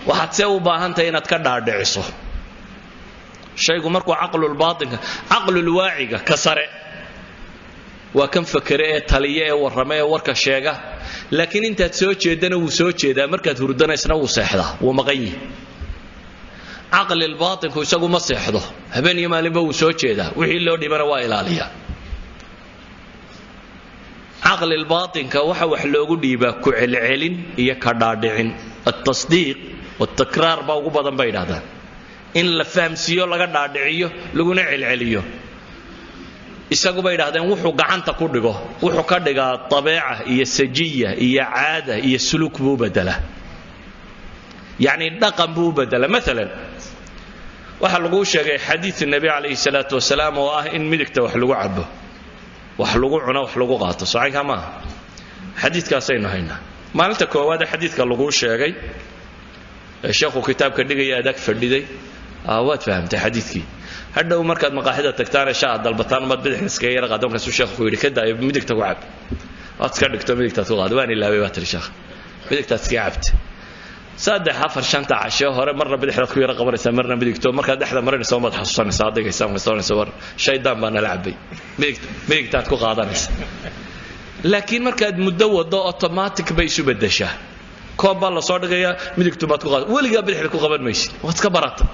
waxaad see u baahantahay inaad ka dhaadhiciso shaygu markuu caqlulbaatinka caqlulwaaciga ka sare waa kan fakere ee taliya ee warrama ee warka sheega laakiin intaad soo jeedana wuu soo jeedaa markaad hurdanaysna wuu seexdaa wuu maqan yihi caqlilbaatinku isagu ma seexdo habeen iyo maalinba wuu soo jeedaa wixii loo dhibana waa ilaaliyaa caqlilbaatinka waxa wax loogu dhiibaa ku celcelin iyo ka dhaadhicin altasdiiq watakraar baa ugu badan bay yidhahdaan in la fahamsiiyo laga dhaadhiciyo laguna celceliyo isagu bay yidhahdeen wuxuu gacanta ku dhigo wuxuu ka dhigaa dabeeca iyo sajiya iyo caada iyo suluuk buu bedela yacni dhaqan buu bedela maalan waxaa laguu sheegay xadiid nabi calayhi salaatu wasalaam oo ah in midigta wax lagu cabo wax lagu cuno wax lagu qaato socanka maaha xadiidkaasaynu haynaa maalinta koowaad ee xadiidka laguu sheegay ee sheekhu kitaabka dhigaya adag fadhiday waad fahamtay xadiidkii hadhow markaad maqaaxida tagtaan shaa dalbataan umad bidix iskaga yara qaado markaasuu sheekhu ku yidhi ka daayo midigta ku cab waad iska dhigto midigtaad ku qaado waan ilaaway baa tiri sheekh midigtaad iskaga cabtay 3-4-5 casho hore marna bidixdaad ku yara qabanaysaa marna midigto markaad dhexda marinaysa umaad xasuusanaysaa adagaysaa masoonaysa war shaydaan baa nala cabay midigtaad ku qaadanaysa laakiin markaad muddo wado automatic bay isu bedeshaa koob baa la soo dhigayaa midigtu baad ku qaada weligaa bidixda ku qaban maysid waad iska barata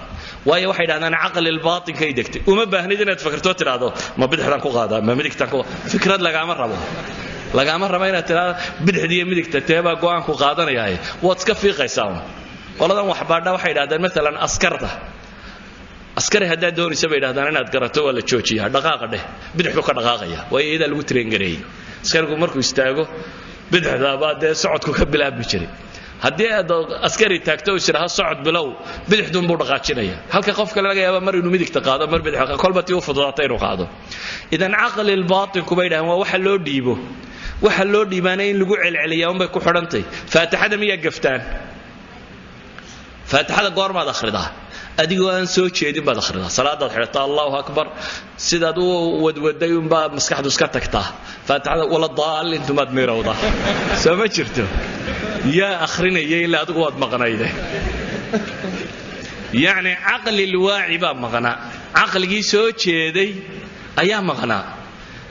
waayo waxay yidhahdaan caqli albaatinka ay degtay uma baahnid inaad fikirto tidhaahdo ma bidixdan ku qaadaa ma midigtan ku fikrad lagaama rabo inaad tidhaahdo bidixdiiyo midigta teebaa go'aan ku qaadanayaaye waad iska fiiqaysaa qoladan waxbaadha waxay yidhahdaan maalan askari haddaad doonaysa bay yidhahdaan inaad garato waa la joojiyaa dhaqaaqa dheh bidixdu ka dhaqaaqaya waayo iyadaa lagu traingareeyey askarigu markuu istaago bidixdaabaa dee socodku ka bilaabmi jiray haddii aad askari taagto is idhaha socod bilow bidixduunbuu dhaqaajinaya halka qof kale laga yaaba mar inuu midigta qaado mar bidix kolba tii u fududaata inuu qaado idan caqli albaaطinku bay dhahaan waa waxa loo dhiibo waxa loo dhiibaana in lagu celceliyaa unbay ku xidhantay faatixada miyaa gaftaan faatixada goormaad akhridaa adigoo aan soo jeedin baad akhridaa salaadaad xidhataa allahu akbar sidaad u wadwaday unbaa maskaxdu iska tagtaa faatixada wala daalintumaad miirowdaa soo ma jirto yaa akhrinaya ilaa adigu waad maqnayde yacni caqli lwaaci baa maqnaa caqligii soo jeeday ayaa maqnaa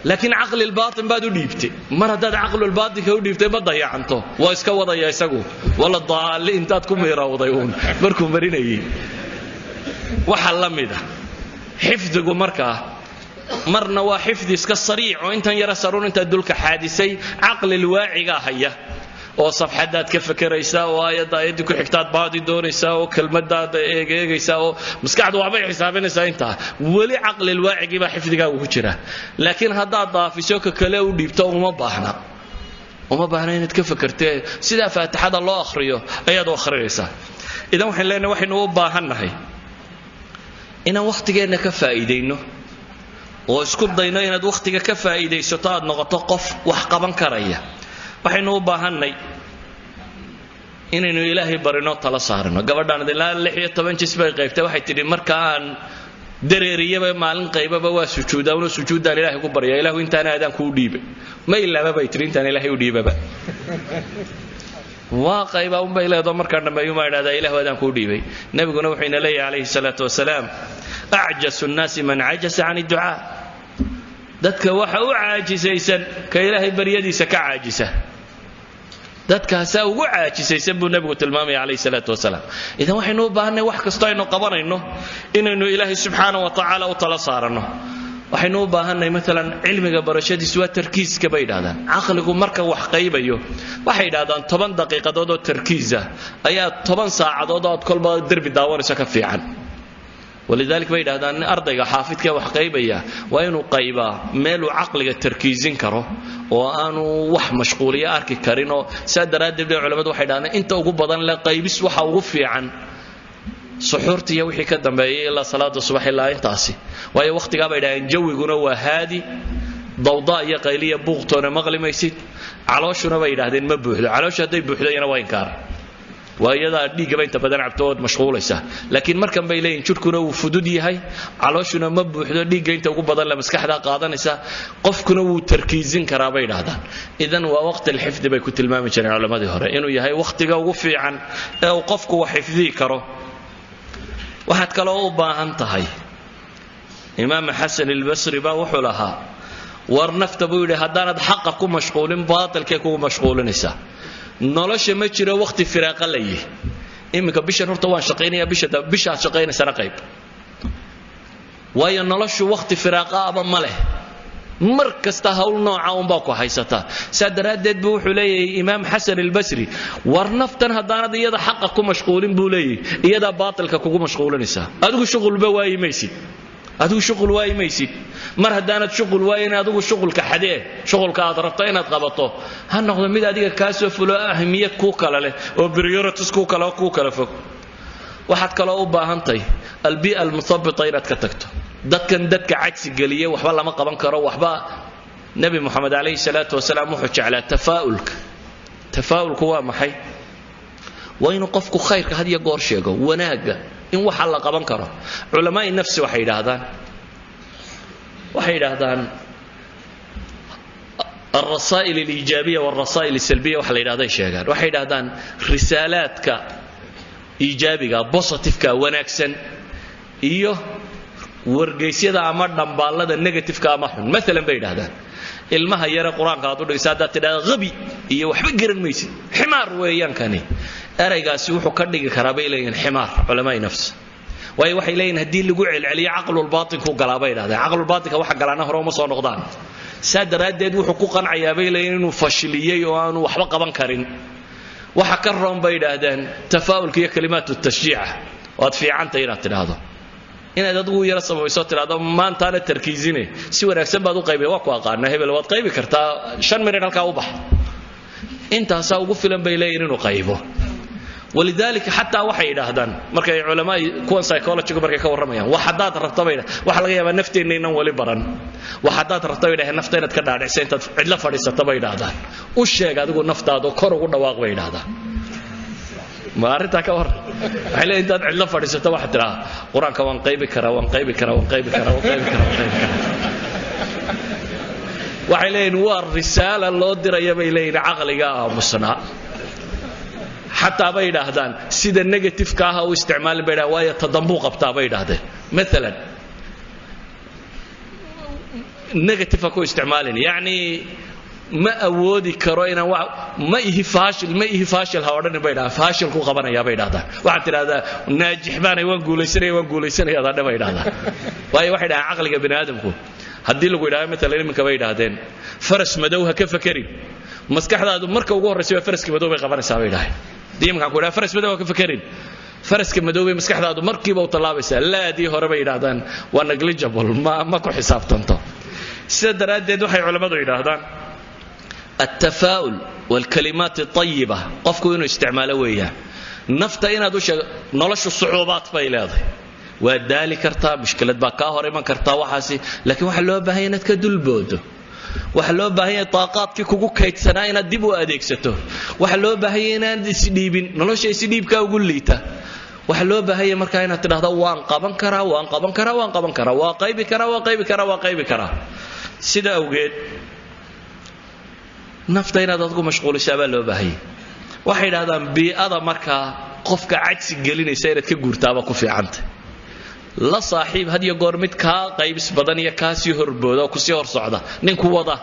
laakiin caqli lbaatin baad u dhiibtay mar haddaad caqlulbaatinka u dhiibtay ma dayacanto waa iska wadaya isagu wala daalli intaad ku miirowday uun markuu marinayay waxa la mida xifdigu markaa marna waa xifdi iska sariic oo intan yara saruun intaad dulka xaadisay caqli lwaacigaa haya oo safxadaad ka fakaraysaa oo aayadda ku xigtaad baadi doonaysaa oo kelmadaad eegaysaa oo maskaxdu waxbay xisaabinaysaa intaa weli caqli alwaacigi baa xifdigaagu ku jira laakiin haddaad daafiso ka kale u dhiibto uma baahna inaad ka fakartee sidaa faatixada loo akhriyo ayaad u akhrinaysaa idan waxaan leenahay waxaynu u baahannahay inaan wakhtigeenna ka faa'iidayno oo isku dayno inaad wakhtiga ka faa'iidaysato aad noqoto qof wax qaban karaya waxaynu u baahanay inaynu ilaahay barino tala saarno gabadhan ilaa 16 jis bay qaybtay waxay tidhi markaan dareeriyaba maalin qaybaba waa sujuudaan sujuudaan ilaahay ku baryaa ilaahu intaan aadaan ku dhiibay ma ilaaba bay tidhi intaan ilaahay u dhiibaba waa qayba un bay leedo markaan dhameeyo ma idhaahdaa ilaahu aadaan ku dhiibay nabiguna wuxuu ina leeyahay calayhi salaatu wasalaam acjasu nnaasi man cajasa can idducaa dadka waxa u caajisaysan ka ilaahay baryadiisa ka caajisa dadkaasaa ugu caajisaysan buu nabigu tilmaamaya calayhi salaatu wasalaam idan waxaynu u baahanay wax kastoo aynu qabanayno inaynu ilaahay subxaana wa tacaala u tala saaranno waxaynu u baahanay maalan cilmiga barashadiisu waa tarkiiska bay yidhahdaan caqligu marka wax qaybayo waxay yidhahdaan 10 daqiiqadood oo tarkiisa ayaa 10 saacadood oo kolba derbi daawanaysa ka fiican ولذلك bay yidhahdaan ardayga xaafidka wax qaybaya waa inuu qaybaa meeluu caqliga tarkiisin karo oo aanu wax mashquuliya arki karin oo saa daraaddeed culimadu waxay yidhahdaan inta ugu badan la qaybis waxa ugu fiican suxuurtiya wixii ka dambeeyay ilaa salaada subax ilaa intaasi waayo waqtiga bay yidhahdaan jawiguna waa haadi dawda iyo qayliya buuqtoona maqlimaysid calooshuna bay yidhahdeen ma buuxdo caloosha hadday buuxdayna waa inkaar waayada dhiigaba inta badan cabtood mashquulaysa laakiin markan bay leeyihiin jirkuna uu fudud yahay calooshuna ma buuxdo dhiigga inta ugu badan la maskaxda qaadanaysa qofkuna wuu tarkiisin karaa bay yidhaahdaan idan waa waqti alxifdi bay ku tilmaami jireen culimadii hore inuu yahay waqtiga ugu fiican ee uu qofku wax xifdii karo waxaad kaloo u baahan tahay imaam xasan albasri baa wuxuu lahaa war nafta buu yidhi haddaanad xaqa ku mashquulin baatilkee kugu mashquulinaysaa nolosha ma jiro waqti firaaqa la yihi iminka bishan horta waan shaqaynayaa bishaad shaqaynaysana qayb waayo noloshu waqti firaaqa aba ma leh mar kasta hawl nooca unbaa ku haysataa saa daraaddeed buu wuxuu leeyahay imaam xasan albasri war naftan haddaanad iyada xaqa ku mashquulin buu leeyahay iyadaa baatilka kugu mashquulinaysaa adigu shuqulba waayi maysid adigu shuqul waayi maysid mar haddaanad shuqul waayin adigu shuqulka xadee shuqulka aad rabto inaad qabato ha noqdo mid adiga kaa soo fulo ahmiyad kuu kala leh oo priorities kuu kala fog waxaad kaloo u baahantahay albii'a almuthabbita inaad ka tagto dadka cajsi geliya waxba lama qaban karo waxba nabi muxamed calayhi salaatu wasalaam wuxuu jeclaa tafaa'ulku waa maxay waa inuu qofku khayrka had iyo goor sheego wanaaga in waxa la qaban karo culimada nafsi waxay yidhaahdaan الرسائل الإيجابية والرسائل السلبية وحلا يدهدان شيغان waxay yidhaahdaan risaalaadka iijaabiga positive-ka wanaagsan iyo wargeysyada ama dhambaalada negative-ka ama xun maalan bay yidhaahdaan ilmaha yare quraanka aad u dhigaysaa haddaad tidhaahdo qabi iyo waxba garan maysid ximaar weeyaan kani eraygaasi wuxuu ka dhigi karaa bay leeyihiin ximaar culamada nafsi waayo waxay leeyihiin haddii lagu celceliyo caqlul baatinka u galaa bay yidhahdeen caqlul baatinka waxa galaana hore uma soo noqdaan saa daraaddeed wuxuu ku qancayaa bay leeyihiin inuu fashiliyey oo aanu waxba qaban karin waxa ka roon bay yidhaahdeen tafaa'ulka iyo kalimaatu tashjiica waad fiicantay inaad tidhaahdo inaad adigu yara samayso tidhaahdo maantaana tarkiisine si wanaagsan baad u qaybay waa ku aqaana hebel waad qaybi kartaa 5 minute halkaa u bax intaasaa ugu filan bay leeyihiin inuu qaybo ولذلك حتى waxay yidhaahdaan markay culimada kuwan psychology markay ka waramayaan wax hadaad rabto bay wax laga yaabaa nafteena inaan wali baran wax hadaad rabto bay nafteena ka dhaadhicsan intaad cidla fadhiisato bay yidhaahdaan u sheeg adigu naftaada kor ugu dhawaaq bay yidhaahdaan ma arinta ka war waxay leeyihiin intaad cidla fadhiisato waxa tiraa quraanka waan qaybi karaa waxay leeyihiin waa risaala loo diraya bay leeyihiin caqliga aamusnaa حتى بيد هذان سيد النيجاتيف كاها واستعمال بيد وايا تضمبو قبطا بيد هذا مثلا نيجاتيف اكو استعمال يعني ما اودي كروينا ما هي فاشل هاودن بيد فاشل كو قبنا يا بيد هذا واحد هذا ناجح بان وان غوليسن هذا بيد هذا واي واحد عقلك بني ادمكو hadii lagu yiraahdo مثلا iminka bay yiraahdeen faras madow ha ka fakirin maskaxdaadu marka ugu horreysay faraska madow bay qabanaysaa bay dhahay diimka ku dhaaf faras madow ka fakirin faraska madow bay maskaxdaadu markiiba u talaabaysaa laadii hore bay yiraahdaan waa negligible ma ku xisaabtanto sida daraadeed waxay culimadu yiraahdaan التفاؤل والكلمات الطيبة قفكو إنه استعماله وياه نفتا إنا دوش نلش الصعوبات بايلاضي وذلك كرتا مشكلة باكاهر ما كرتا وحاسي لكن وحلوه بهينة كدول بودو وحلوه بهينة طاقات كيكوكو كيت سنائنا ديبو أديكستو وحلوه بهينة سديبين نلش سديب كاوغول ليتا وحلوه بهينة مركاينة تنهضا وان قابن كرا وان قابن كرا وان قابن كرا واقيب كرا واقيب كرا واقيب كرا سيدا أوغيد nafta inaad adku mashquulishaa baa loo baahayay waxay yiraahdaan bi'ada marka qofka cagsi gelinaysa inaad ka guurtaaba ku fiicanta la saaxiib had iyo goor mid ka qaybis badan iyo ka sii horbooda oo ku sii hor socda ninku wada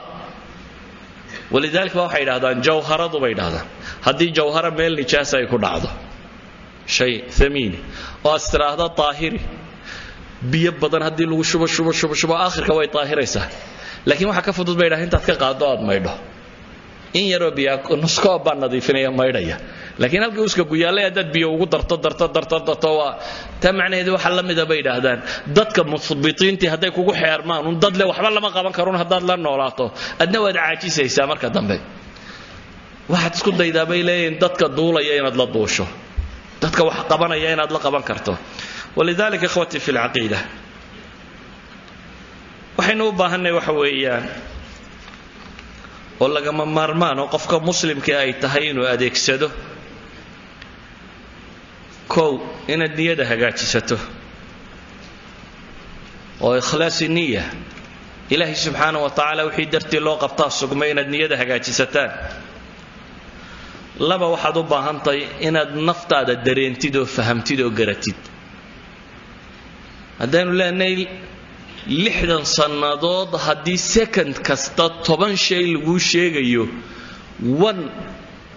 walidaalka waxay yiraahdaan jawharadu bay yiraahdaan hadii jawhara meel nijaas ay ku dhacdo shay thamiin oo astiraahda taahiri biyo badan hadii lagu shubo aakhirka way taahiraysaa laakiin waxa ka fudud bay yiraahdaan intaad ka qaado aad maydho in yaro biya nusko baan nadiifinaya maydhaya laakiin halkii uska ku yaalay dad biyo ugu darto waa ta macnaheedu waxa la mid ah bay yiraahdaan dadka musbitiintii haday kugu xeermaan un dad le waxba lama qaban karo hadaad la noolaato adna waad caajisaysaa marka dambe waxaad isku daydaa bay leeyeen dadka duulaya inaad la duusho dadka wax qabanaya inaad la qaban karto walidaalika ikhwati fi al-aqiida waxaynu u baahanay waxa weeyaan oo lagama maarmaan oo qofka muslimka ay tahay inuu adeegsado kow inaad niyada hagaajisato oo ikhlaas niyya ilaahi subxaanahu wa ta'ala wixii dartii loo qabtaa sugmay inaad niyada hagaajisataan laba waxaad u baahantahay inaad naftaada dareentid oo fahamtid oo garatid haddaanu leenahay 60 sanadood hadii second kasta 10 shay lagu sheegayo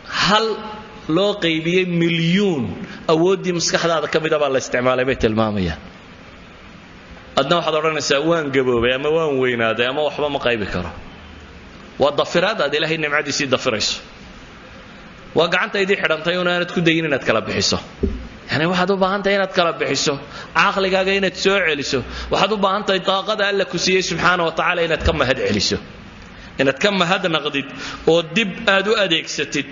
hal loo qaybiyay milyan awoodii maskaxdaada kamida baa la isticmaalay bay tilmaamayaan adna waxaad oranaysaa waan gaboobay ama waan weynaaday ama waxba ma qaybi karo waa dafiraad aad ilaahay nimcadiisa dafirayso waa gacantaydii xidhantay oo aanad ku dayin inaad kala bixiso يعني waxaad u baahan tahay inaad kala bixiso aqligaaga inaad soo celiso waxaad u baahan tahay taaqada alla ku siiyay subhanahu wa ta'ala inaad ka mahad celiso inaad ka mahad naqdid oo dib aad u adeegsatid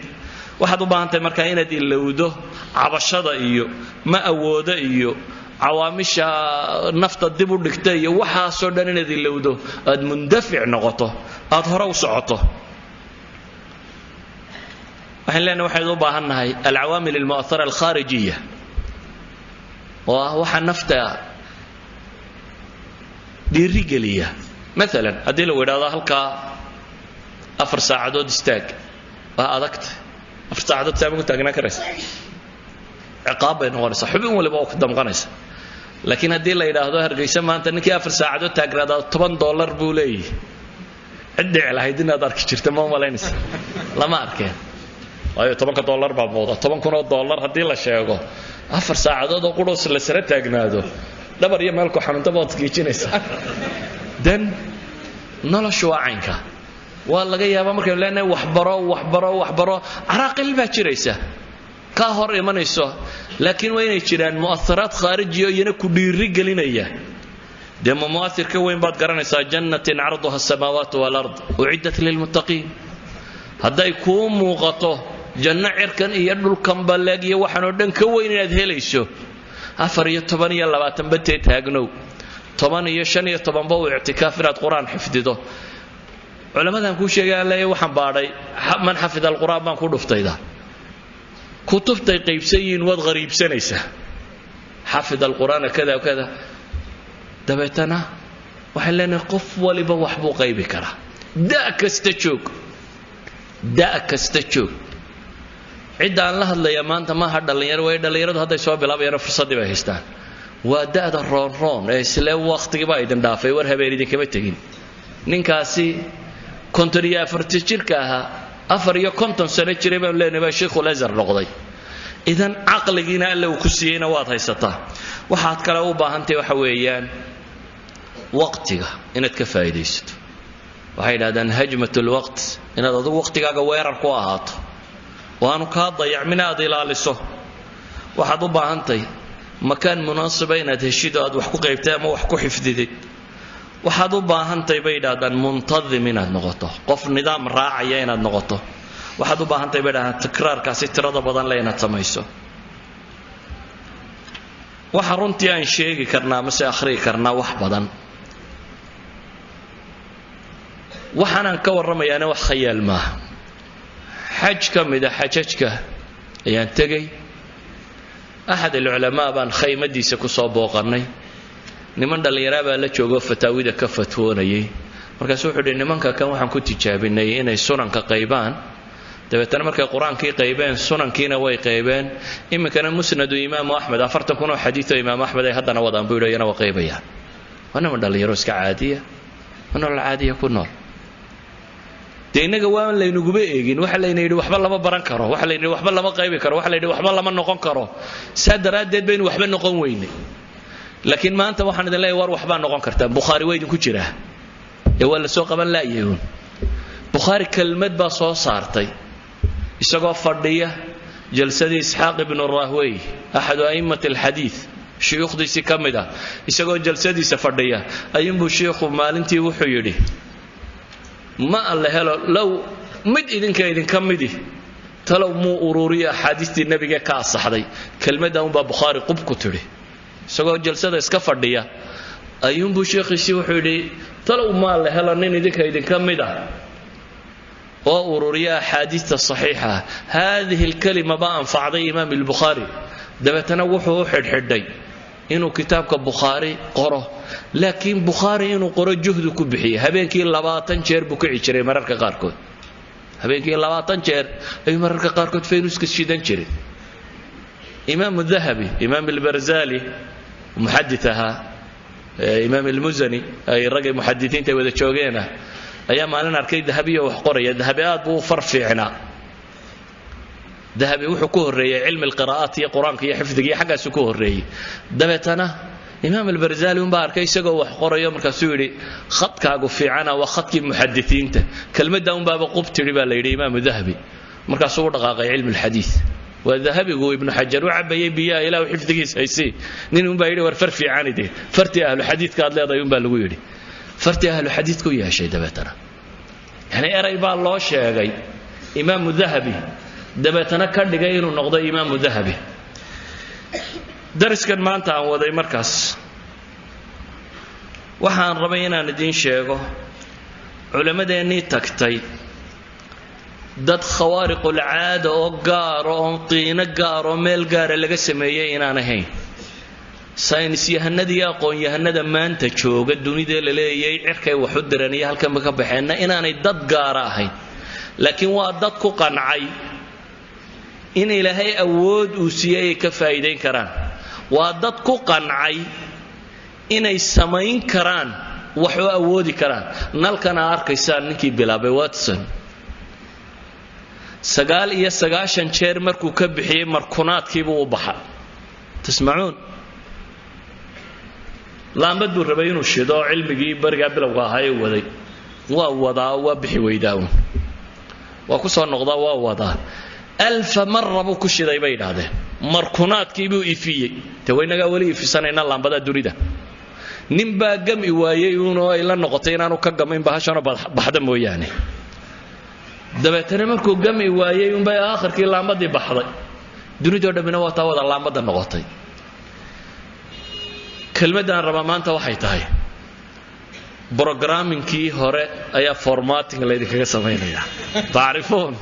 waxaad u baahan tahay marka inaad ilowdo cabashada iyo ma awoodo iyo awaamisha nafta dib u dhigtay iyo waxa soo dhan inaad ilowdo aad mundafic noqoto aad hore u socoto waxaan leenahay waxaad u baahannahay al-awaamil al-mu'athara al-kharijiyya waxa nafta dhiirigeliya مثلا hadii la wadaado halka 4 saacadood istaag waa adagta 4 saacadood saamagu taagnaa karaysa ciqaab ay noqonaysaa xubin waliba oo ka damqanaysa laakiin hadii la yiraahdo hargeysa maanta ninkii 4 saacadood taagnaada $10 buu leeyahay cidii ilahayd inaad arki jirto ma malaynaysa lama arkeen waayo $10 baa mooda $10,000 hadii la sheego 4 saacadood oo qudus la sare taagnaado dhabar iyo meel ku xanuunta baad geejinaysa dan noloshu waa caynka waa laga yaabaa markay leenahay waxbaro araaqil baa jiraysa ka hor imanayso laakiin waa inay jiraan mu'atharaat khaarijiyo iyana ku dhiiri gelinaya dema mu'athirka weyn baad garanaysaa jannatin 'arduha as-samaawaatu wal ard u'iddat lil muttaqiin haday ku muuqato janna cirkan iyo dhulkan balaag iyo waxaan oo dhan ka weyn inaad helayso 14 iyo 20 batay taagnow 10 iyo 15 baa u i'tikaaf inaad quraan xifdido culamadan ku sheegay waxaan baadhay man xafida al-quraan baan ku dhuftayda kutubtay qaybsayin wad qariibsanaysa xafida al-quraan kada kada dabeetana waxaan leenahay qof waliba wax buu qaybi karaa daa kasta joog cidaan la hadlaya maanta ma dhalinyaradu hadday soo bilaabayaan fursadii bay haystaan waa daada roon ee isla waqtigiiba ay dhaafay war habeenidii kama tagin ninkaasi kontoriya 40 jirka aha 4 sano jiray baan leenahay sheekhu Lazar noqday idan aqligiina alla uu ku siiyayna waad haysataa waxaad kale u baahantahay waxa weeyaan waqtiga inaad ka faa'iideysato waxay yidhahdaan hajmatul waqt inaad adigu waqtigaaga weerar ku ahaato waanu kaa dayacmin aad ilaaliso waxaad u baahantahay makaan munaasiba inaad heshido aad wax ku qaybtay ama wax ku xifdidid waxaad u baahantahay bay yidhahdaan muntadim inaad noqoto qof nidaam raacaya inaad noqoto waxaad u baahantahay bay yidhahdaan tikraarkaasi tirada badan le inaad samayso waxa runtii aan sheegi karnaa mase akhriyi karnaa wax badan waxaanaan ka warramayaana wax khayaal maaha xaj ka mida xajajka ayaan tegay axad alculamaa baan khaymadiisa ku soo booqannay niman dhallinyaraa baa la joogoo fataawida ka fatwoonayay markaasu wuxuu yidhi nimanka kan waxaan ku tijaabinay inay sunanka qaybaan dabeetana markay qur-aankii qaybeen sunankiina way qaybeen iminkana musnadu imaamu axmed 40 kun oo xadiioo imaamu axmed ay haddana wadaan buu yidhi iyana waa qaybayaan waa niman dhallinyaro iska caadiya waa nolol caadiya ku nool dee innaga waan laynaguba eegin waxa layna yidhi waxba lama baran karo waxa layna yidhi waxba lama qaybi karo waxa layna yidhi waxba lama noqon karo saa daraaddeed baynu waxba noqon weyne laakiin maanta waxaan idin leeyahay war waxbaa noqon kartaa bukhaari waa idinku jiraa ee waa la soo qaban laayahuun bukhaari kelmad baa soo saartay isagoo fadhiya jalsadii isxaaq ibnu rahwey axadu a'immati alxadiid shuyuukhdiisii ka mid ah isagoo jalsadiisa fadhiya ayuunbuu shiikhu maalintii wuxuu yidhi ma alle helo low mid idinka midi talow muu ururiya axaadiistii nebiga ka asaxday kelmadda unbaa bukhaari qub ku tidhi isagoo jalsada iska fadhiya ayuunbuu sheekhiisii wuxuu yidhi talow ma alle helo nin idinka mid ah oo ururiya axaadiista saxiixa haadihi alkalima baa anfacday imaam albukhaari dabeetana wuxuu u xidhxidhay inuu kitaabka bukhaari qoro laakiin bukhaari inuu qoro juhdu ku bixiyay habeenkii 20 jeer buu kici jiray mararka qaarkood habeenkii 20 jeer ayuu mararka qaarkood faynuska shidan jiray imaam dahabi imaam albarzali muhaddithaha imaam almuzani ay ragay muhaddithiinta wada joogeena ayaa maalin arkay dahabiyo wax qoraya dahabi aad buu farfiicnaa dahabi wuxuu ku horeeyay cilmi alqiraa'at iyo quraanka iyo xifdiga iyo xagaas ku horeeyay dabeetana imaam albarzali un baa arkay isagoo wax qorayo markaasuu yidhi khadkaagu fiicana waa khadkii muxadisiinta kelmadda un baaba qubtiri baa la yidhi imaam dahabi markaasuu u dhaqaaqay cilmi alxadiid waa dahabigu ibnu xajar u cabayay biyaha ilaahu xifdigiisa haysii nin un baa yidhi war far fiicanide fartii ahlu xadiidka aad leedahay un baa lagu yidhi fartii ahlu xadiidku yeeshay dabeetana yani eray baa loo sheegay imaamu dahabi dabeetana ka dhigay inuu noqdo imaamu dahabi dariskan maanta aan waday markaas waxaan rabay inaan idiin sheego culammadeennii tagtay dad khawaariqul caada oo gaaro oo qiino gaaro meel gaara laga sameeyay inaan ahayn saynis yahanada iyo aqoon-yahanada maanta jooga dunida la leeyay cirkay wax u diran iyo halkan ka baxeenna inaanay dad gaara ahayn laakiin waa dad ku qancay in ilaahay awood uu siiyay ka faa'iideyn karaan waa dad ku qancay inay samayn karaan wax oo awoodi karaan nalkana arkaysaan ninkii bilaabay Watson 99 jeer markuu ka bixiyay markunaadkii buu u baxay tasmacuun laambad buu rabay inuu shido cilmigii bariga bilowga ahaa ee waday waa bixi weydaawun waa ku soo noqdaa waa wadaa 1000 marra buu ku shiday bay yidhaahdeen markunaadkii buu ifiyey tawaynaga wali ifisanayna laambada dunida nin baa gami waayay uunoo ay la noqotay inaanu ka gamayn bahashana baxda mooyaane dabeetana markuu gami waayay unbay aakhirkii laambadii baxday dunidoo dhammina waa taa wada laambada noqotay kelmaddan rabaa maanta waxay tahay programmingkii hore ayaa formatting laydinkaga samaynayaa tacrifuun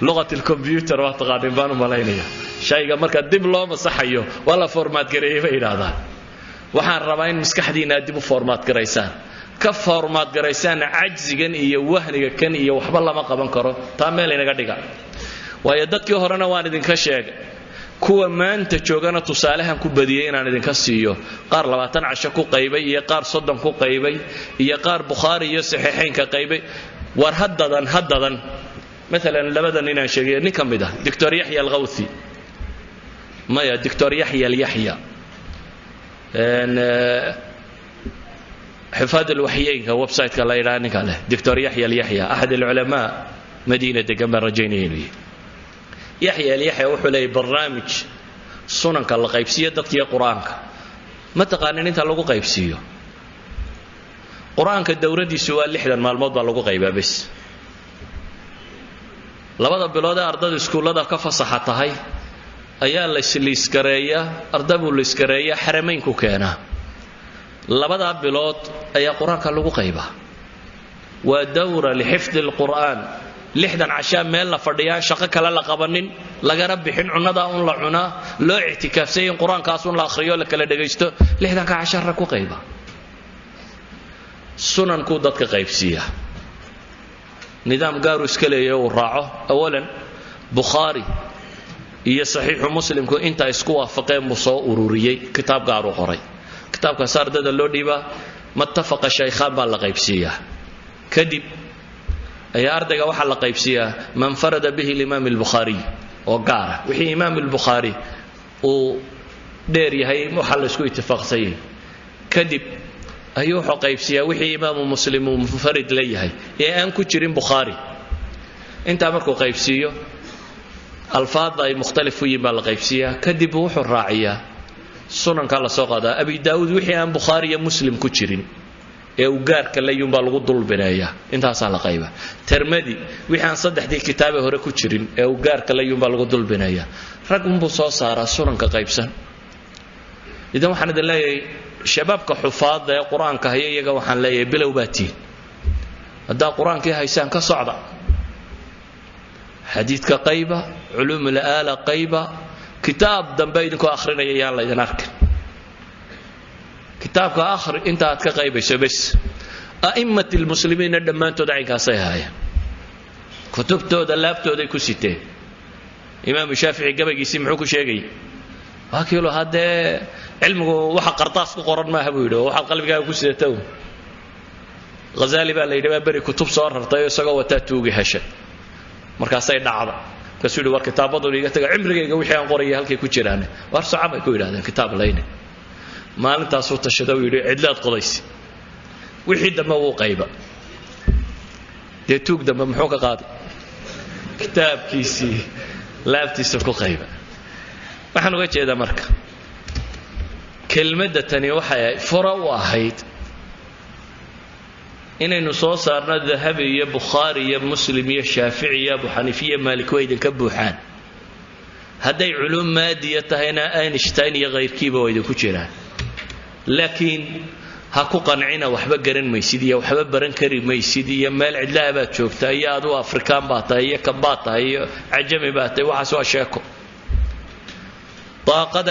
luqat alcomputer waa taqaanin baan u malaynayaa shayga marka dib loo masaxayo waa la format gareeyay bay yidhaahdaan waxaan rabaa in maskaxdiina dib u format garaysaan ka format garaysaan cajzigan iyo wahniga kan iyo waxba lama qaban karo taa meel inaga dhiga waayo dadkii horena waan idinka sheegay kuwa maanta joogana tusaalahan ku badiyay inaan idinka siiyo qaar 20 casho ku qaybay iyo qaar 30 ku qaybay iyo qaar Bukhari iyo Saxiixaynka qaybay war haddadan مثلا labadan inaan sheegay nin kamida Dr. Yahya al-Ghawthi Dr. Yahya al-Yahya حفاظ الوحيين كويب سايت كلا إيراني كله دكتور يحيى اليحيى أحد العلماء مدينة جنب رجيني يحيى اليحيى وحلي برنامج سنن كلا قيبسية دكتور قرآنك ما تقارنين أنت لقوا قيبسية قرآنك الدورة دي سؤال لحدا مع الموضوع لقوا قيبة بس لبدا بلاد أرض السكولة كفصحة هاي أيال الإسكرية أرض الإسكرية حرمين كوكانا لبدا بلاد أي قرآن كلو قيبة ودورة لحفظ القرآن لحدا عشان ميل فرديان شقك لا قبنين لقرب بحين عندا أون لا عنا لا اعتكاف سين قرآن كاسون لا أخريو لك لا دقيستو لحدا كعشرة كو قيبة سنن كودت كقيب سيا نظام قارو اسكالي وراعه أولا بخاري هي صحيح مسلم كو انت اسكو وافقين مصو أروريي كتاب قارو قري كتاب كسار دادا لو ديبا متفق الشيخان با لقيبسية كدب أي أردق وحا لقيبسية من فرد به الإمام البخاري وقاره وحي إمام البخاري وديري هاي محل اسكو اتفاق سيء كدب أيوحو قيبسية وحي إمام مسلم ومنفرد لي هاي يا أن كتشرين بخاري انت أمركو قيبسية الفاظ أي مختلف في بالقيبسية كدب وحو الراعية سنن كلا سوقدا أبي داود وحي أن بخاري مسلم كتشرين وقار كلا يوم بالغض البناية انتهى صار قيبة ترمدي وحي أن صدح دي كتابه هو كتشرين وقار كلا يوم بالغض البناية رقم بصوص صار سنن كقيبسان إذا وحنا دلنا شباب كحفاظ ده قرآن كهية يجا وحنا لا يبلو باتين هذا قرآن كه هيسان كصعدة حديث كقيبة علوم الآلة قيبة كتاب دم بينك وآخرين يلا إذا نركن كتاب كآخر أنت كقيبة بس أئمة المسلمين لما تدعي كصيحة كتبته دلابته ده كسيته إمام الشافعي قبل يسمعوك شيء هاكيلو هذا علمه وحق قرطاس قرن ما هبويده وحق قلبك كسيته غزالي بقى اللي يبقى بري كتب صار رتاي سقوا وتاتوغي هشة markaasay dhacdo kasoo war kitaabadu liiga taga cimrigayga wixii aan qoriyay halkay ku jiraan war saxaabay ku yiraahdeen kitaab layne maalintaas uu tashado yiri cidlaad qodaysay wixii dama uu qayba tuug dama muxuu ka qaaday kitaabkiisii laabtiisa ku qayba waxaan uga jeedaa marka kelmadda tani waxay fura u ahayd inaynu soo saarno dahabi iyo bukhari iyo muslim iyo shaafici iyo abu xaniifa iyo maalik weydin ka buuxaan haday culum maadiya tahayna einstein iyo qeyrkiiba way ku jiraan laakiin ha ku qancina waxba garan maysid iyo waxba baran kari maysid iyo meel cidlaa baad joogtaa iyo aad u afrikaan baad tahay iyo kan baad tahay iyo ajami baad tahay waxa soo sheeko طاقه